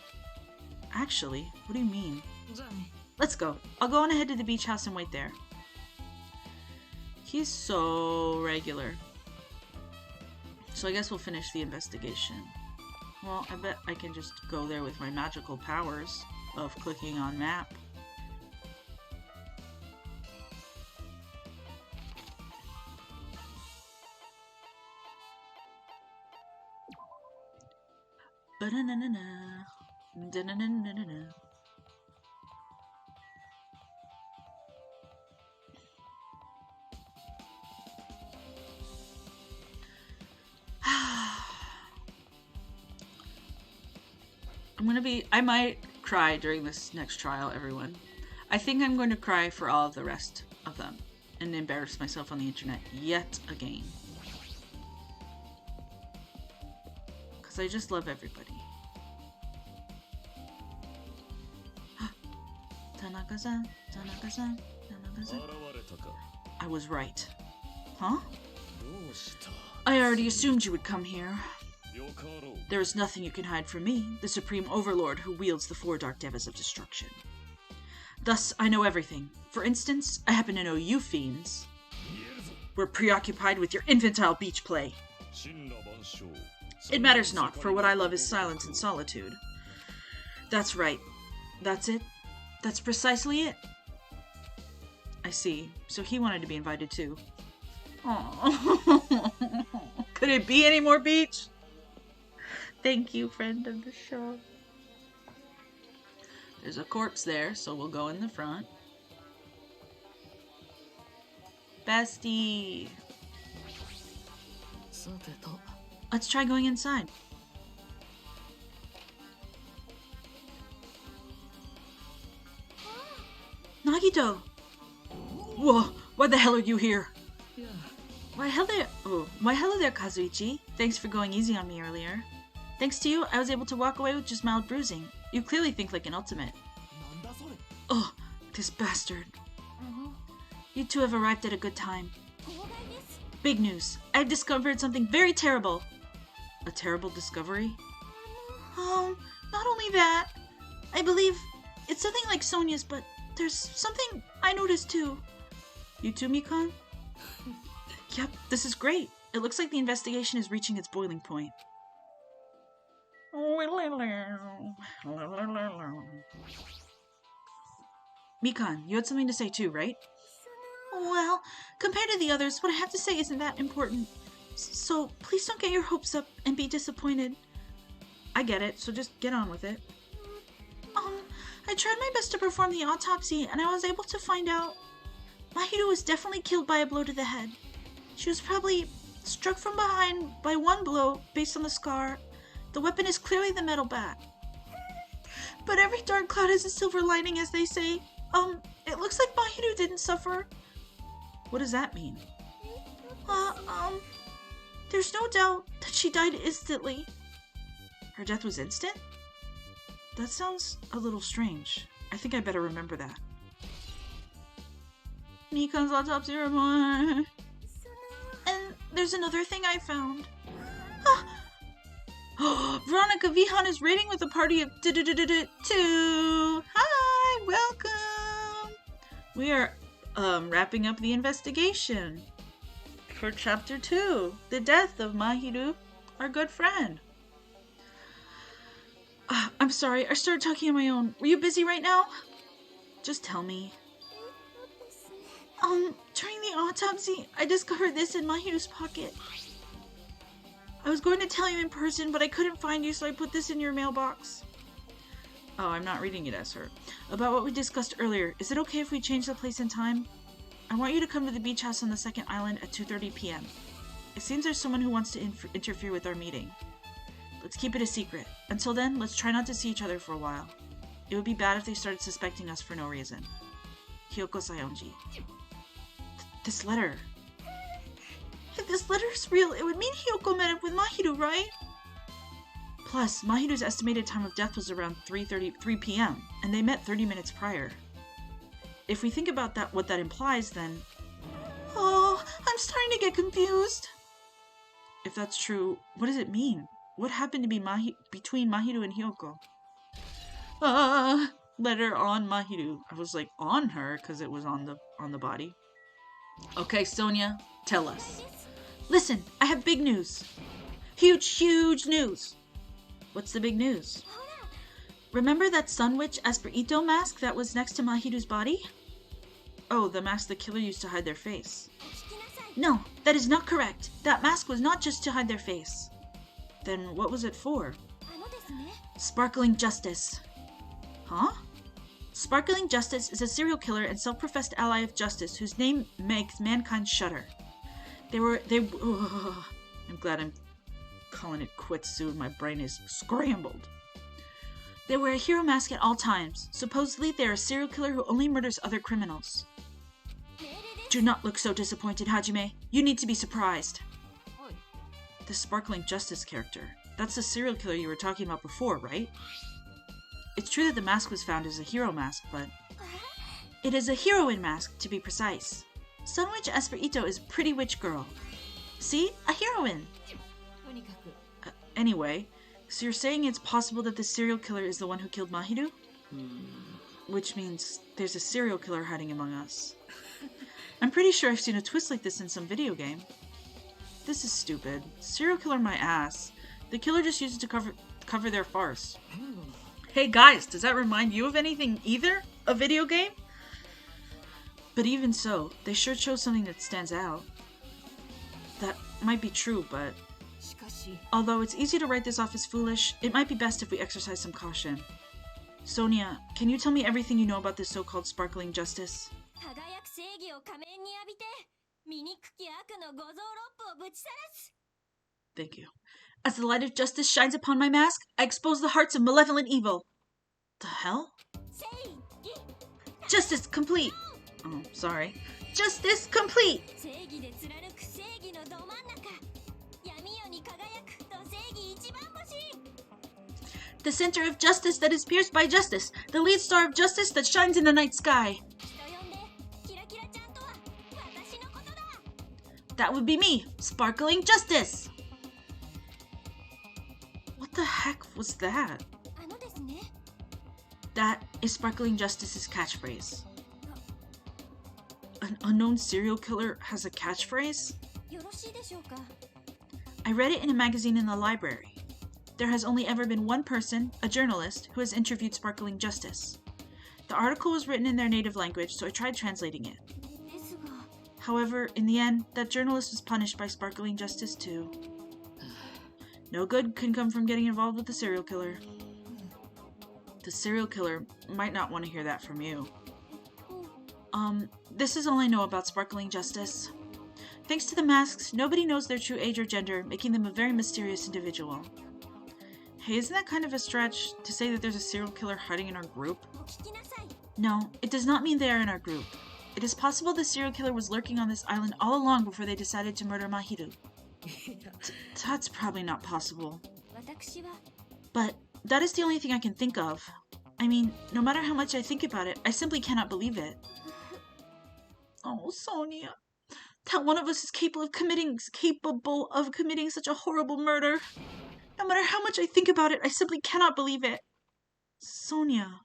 Actually? What do you mean? Let's go. I'll go on ahead to the beach house and wait there. He's so regular. So I guess we'll finish the investigation. Well, I bet I can just go there with my magical powers of clicking on map. Ba-na-na-na-na. Da-na-na-na-na-na. I might cry during this next trial, everyone. I think I'm going to cry for all of the rest of them and embarrass myself on the internet yet again. Because I just love everybody. Tanaka-san, Tanaka-san, Tanaka-san. I was right. Huh? I already assumed you would come here. There is nothing you can hide from me, the Supreme Overlord who wields the four Dark Devas of Destruction. Thus, I know everything. For instance, I happen to know you fiends were preoccupied with your infantile beach play. It matters not, for what I love is silence and solitude. That's right. That's it. That's precisely it. I see. So he wanted to be invited too. Aww. Could it be any more beach? Thank you, friend of the show. There's a corpse there, so we'll go in the front. Bestie! Let's try going inside. Nagito! Whoa! Why the hell are you here? Why hello there, Kazuichi. Thanks for going easy on me earlier. Thanks to you, I was able to walk away with just mild bruising. You clearly think like an ultimate. Ugh, this bastard. You two have arrived at a good time. Big news. I've discovered something very terrible. A terrible discovery? Not only that. I believe it's something like Sonia's, but there's something I noticed too. You too, Mikan? Yep, this is great. It looks like the investigation is reaching its boiling point. Mikan, you had something to say too, right? Well, compared to the others, what I have to say isn't that important. So please don't get your hopes up and be disappointed. I get it, so just get on with it. I tried my best to perform the autopsy, and I was able to find out Mahiru was definitely killed by a blow to the head. She was probably struck from behind by one blow based on the scar. The weapon is clearly the metal bat. But every dark cloud has a silver lining, as they say. It looks like Mahiru didn't suffer. What does that mean? There's no doubt that she died instantly. Her death was instant? That sounds a little strange. I think I better remember that. Mikan's autopsy report. And there's another thing I found. Veronica Vihan is raiding with a party of 2. Hi, welcome. We are wrapping up the investigation for chapter 2, the death of Mahiru, our good friend. I'm sorry, I started talking on my own. Were you busy right now? Just tell me. During the autopsy, I discovered this in Mahiru's pocket. I was going to tell you in person, but I couldn't find you, so I put this in your mailbox. Oh, I'm not reading it as her. About what we discussed earlier, is it okay if we change the place and time? I want you to come to the beach house on the second island at 2:30 p.m. It seems there's someone who wants to interfere with our meeting. Let's keep it a secret. Until then, let's try not to see each other for a while. It would be bad if they started suspecting us for no reason. Hyoko Sayonji. This letter. If this letter's real, it would mean Hyoko met up with Mahiru, right? Plus, Mahiru's estimated time of death was around 3 p.m., and they met 30 minutes prior. If we think about that, what that implies, then... Oh, I'm starting to get confused. If that's true, what does it mean? What happened to be between Mahiru and Hyoko? Letter on Mahiru. I was like, on her, because it was on the body. Okay, Sonia, tell us. Listen, I have big news. Huge news. What's the big news? Remember that Sun Witch Esperito mask that was next to Mahiru's body? Oh, the mask the killer used to hide their face. No, that is not correct. That mask was not just to hide their face. Then what was it for? Sparkling Justice. Huh? Sparkling Justice is a serial killer and self-professed ally of justice whose name makes mankind shudder. I'm glad I'm calling it quits soon. My brain is scrambled. They wear a hero mask at all times. Supposedly, they are a serial killer who only murders other criminals. Do not look so disappointed, Hajime. You need to be surprised. The Sparkling Justice character. That's the serial killer you were talking about before, right? It's true that the mask was found as a hero mask, but... It is a heroine mask, to be precise. Sun Witch Esperito is a pretty witch girl. See? A heroine! Anyway, so you're saying it's possible that the serial killer is the one who killed Mahiru? Which means there's a serial killer hiding among us. I'm pretty sure I've seen a twist like this in some video game. This is stupid. Serial killer my ass. The killer just used it to cover their farce. Hey guys, does that remind you of anything either? A video game? But even so, they sure chose something that stands out. That might be true, but... Although it's easy to write this off as foolish, it might be best if we exercise some caution. Sonia, can you tell me everything you know about this so-called Sparkling Justice? Thank you. As the light of justice shines upon my mask, I expose the hearts of malevolent evil. The hell? Justice complete! Oh, sorry. Justice complete! The center of justice that is pierced by justice. The lead star of justice that shines in the night sky. That would be me, Sparkling Justice! What the heck was that? That is Sparkling Justice's catchphrase. An unknown serial killer has a catchphrase? I read it in a magazine in the library. There has only ever been one person, a journalist, who has interviewed Sparkling Justice. The article was written in their native language, so I tried translating it. However, in the end, that journalist was punished by Sparkling Justice too. No good can come from getting involved with the serial killer. The serial killer might not want to hear that from you. This is all I know about Sparkling Justice. Thanks to the masks, nobody knows their true age or gender, making them a very mysterious individual. Hey, isn't that kind of a stretch to say that there's a serial killer hiding in our group? No, it does not mean they are in our group. It is possible the serial killer was lurking on this island all along before they decided to murder Mahiru. That's probably not possible. 私は But that is the only thing I can think of. I mean, no matter how much I think about it, I simply cannot believe it. Oh, Sonia. That one of us is capable of committing such a horrible murder. No matter how much I think about it, I simply cannot believe it. Sonia.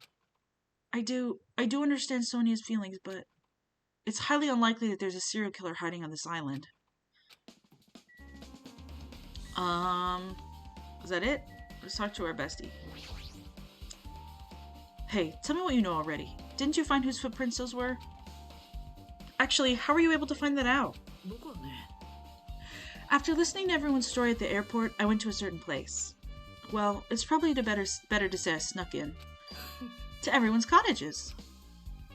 I do understand Sonia's feelings, but it's highly unlikely that there's a serial killer hiding on this island. Is that it? Let's talk to our bestie. Hey, tell me what you know already. Didn't you find whose footprints those were? Actually, how were you able to find that out? After listening to everyone's story at the airport, I went to a certain place. Well, it's probably better to say I snuck in. To everyone's cottages.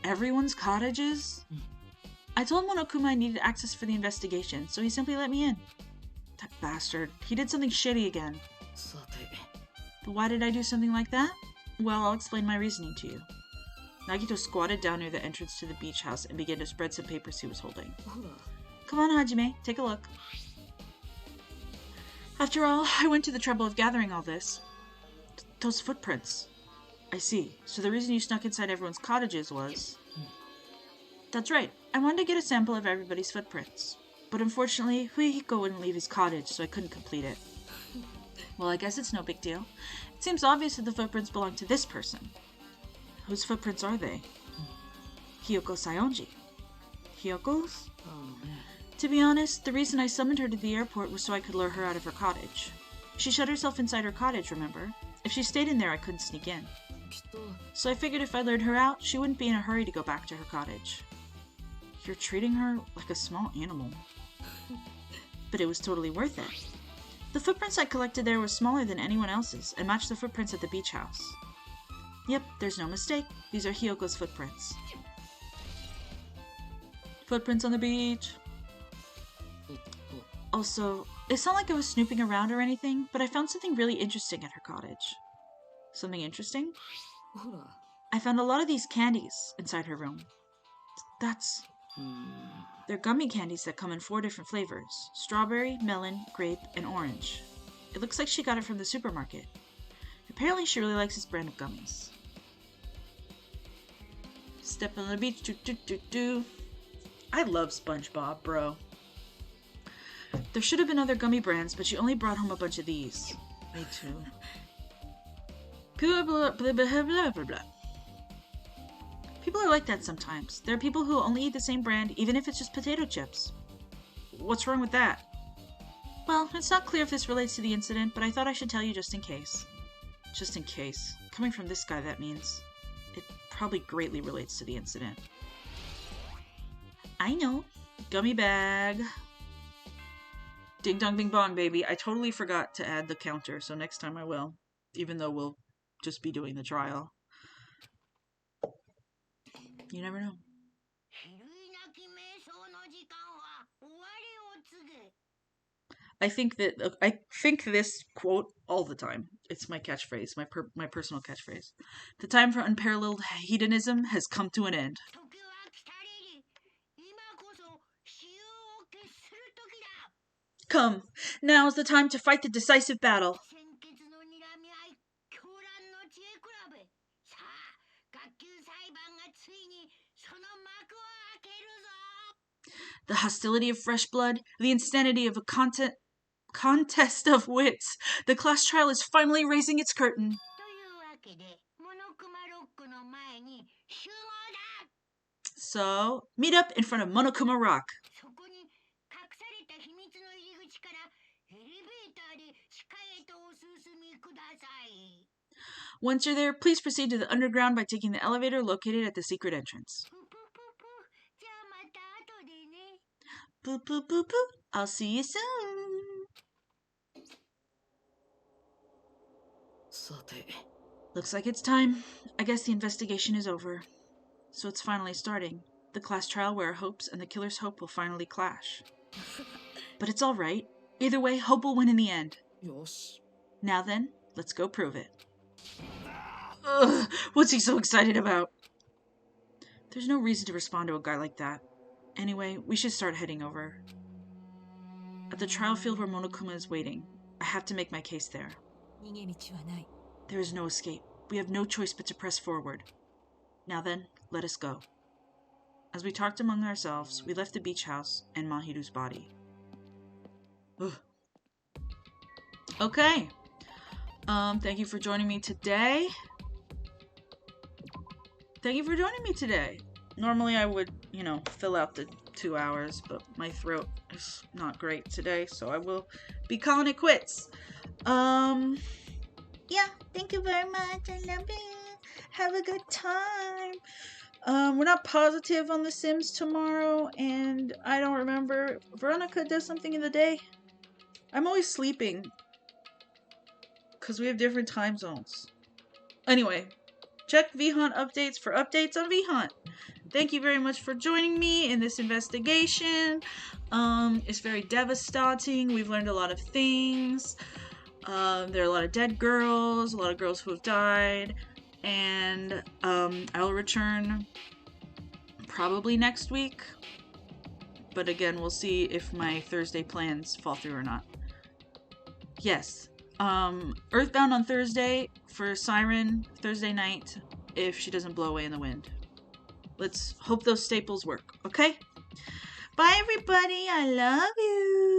Everyone's cottages? I told Monokuma I needed access for the investigation, so he simply let me in. That bastard. He did something shitty again. But why did I do something like that? Well, I'll explain my reasoning to you. Nagito squatted down near the entrance to the beach house and began to spread some papers he was holding. Come on, Hajime, take a look. After all, I went to the trouble of gathering all this. Those footprints. I see. So the reason you snuck inside everyone's cottages was... That's right. I wanted to get a sample of everybody's footprints. But unfortunately, Huihiko wouldn't leave his cottage, so I couldn't complete it. Well, I guess it's no big deal. It seems obvious that the footprints belong to this person. Whose footprints are they? Hiyoko Sayonji. Hiyoko's? To be honest, the reason I summoned her to the airport was so I could lure her out of her cottage. She shut herself inside her cottage, remember? If she stayed in there, I couldn't sneak in. So I figured if I lured her out, she wouldn't be in a hurry to go back to her cottage. You're treating her like a small animal. But it was totally worth it. The footprints I collected there were smaller than anyone else's and matched the footprints at the beach house. Yep, there's no mistake. These are Hiyoko's footprints. Footprints on the beach. Also, it's not like I was snooping around or anything, but I found something really interesting at her cottage. Something interesting? I found a lot of these candies inside her room. They're gummy candies that come in 4 different flavors. Strawberry, melon, grape, and orange. It looks like she got it from the supermarket. Apparently she really likes this brand of gummies. Step on the beach, do. I love SpongeBob, bro. There should have been other gummy brands, but she only brought home a bunch of these. Me too. Blah, blah, blah, blah, blah, blah, blah. People are like that sometimes. There are people who only eat the same brand, even if it's just potato chips. What's wrong with that? Well, it's not clear if this relates to the incident, but I thought I should tell you just in case. Just in case. Coming from this guy, that means it probably greatly relates to the incident. I know. Gummy bag. Ding dong bing bong, baby. I totally forgot to add the counter, so next time I will. Even though we'll just be doing the trial. You never know. I think this quote all the time. It's my catchphrase, my personal catchphrase. The time for unparalleled hedonism has come to an end. Come, now is the time to fight the decisive battle. The hostility of fresh blood, the insanity of a contest of wits. The class trial is finally raising its curtain. So, meet up in front of Monokuma Rock. Once you're there, please proceed to the underground by taking the elevator located at the secret entrance. Boo boo boo boo. I'll see you soon. Looks like it's time. I guess the investigation is over. So it's finally starting. The class trial where our hopes and the killer's hope will finally clash. But it's alright. Either way, hope will win in the end. Now then, let's go prove it. Ugh, what's he so excited about? There's no reason to respond to a guy like that. Anyway, we should start heading over. At the trial field where Monokuma is waiting. I have to make my case there. There is no escape. We have no choice but to press forward. Now then, let us go. As we talked among ourselves, we left the beach house and Mahiru's body. Ugh. Okay. Thank you for joining me today. Normally I would, fill out the 2 hours, but my throat is not great today, so I will be calling it quits. Yeah, thank you very much. I love it. Have a good time. We're not positive on The Sims tomorrow, and I don't remember. Veronica does something in the day. I'm always sleeping, because we have different time zones. Anyway, check VHunt updates for updates on VHunt. Thank you very much for joining me in this investigation. It's very devastating. We've learned a lot of things. There are a lot of dead girls, a lot of girls who have died, and I will return probably next week. But again, we'll see if my Thursday plans fall through or not. Yes. Earthbound on Thursday for Siren Thursday night if she doesn't blow away in the wind. Let's hope those staples work, okay? Bye, everybody. I love you.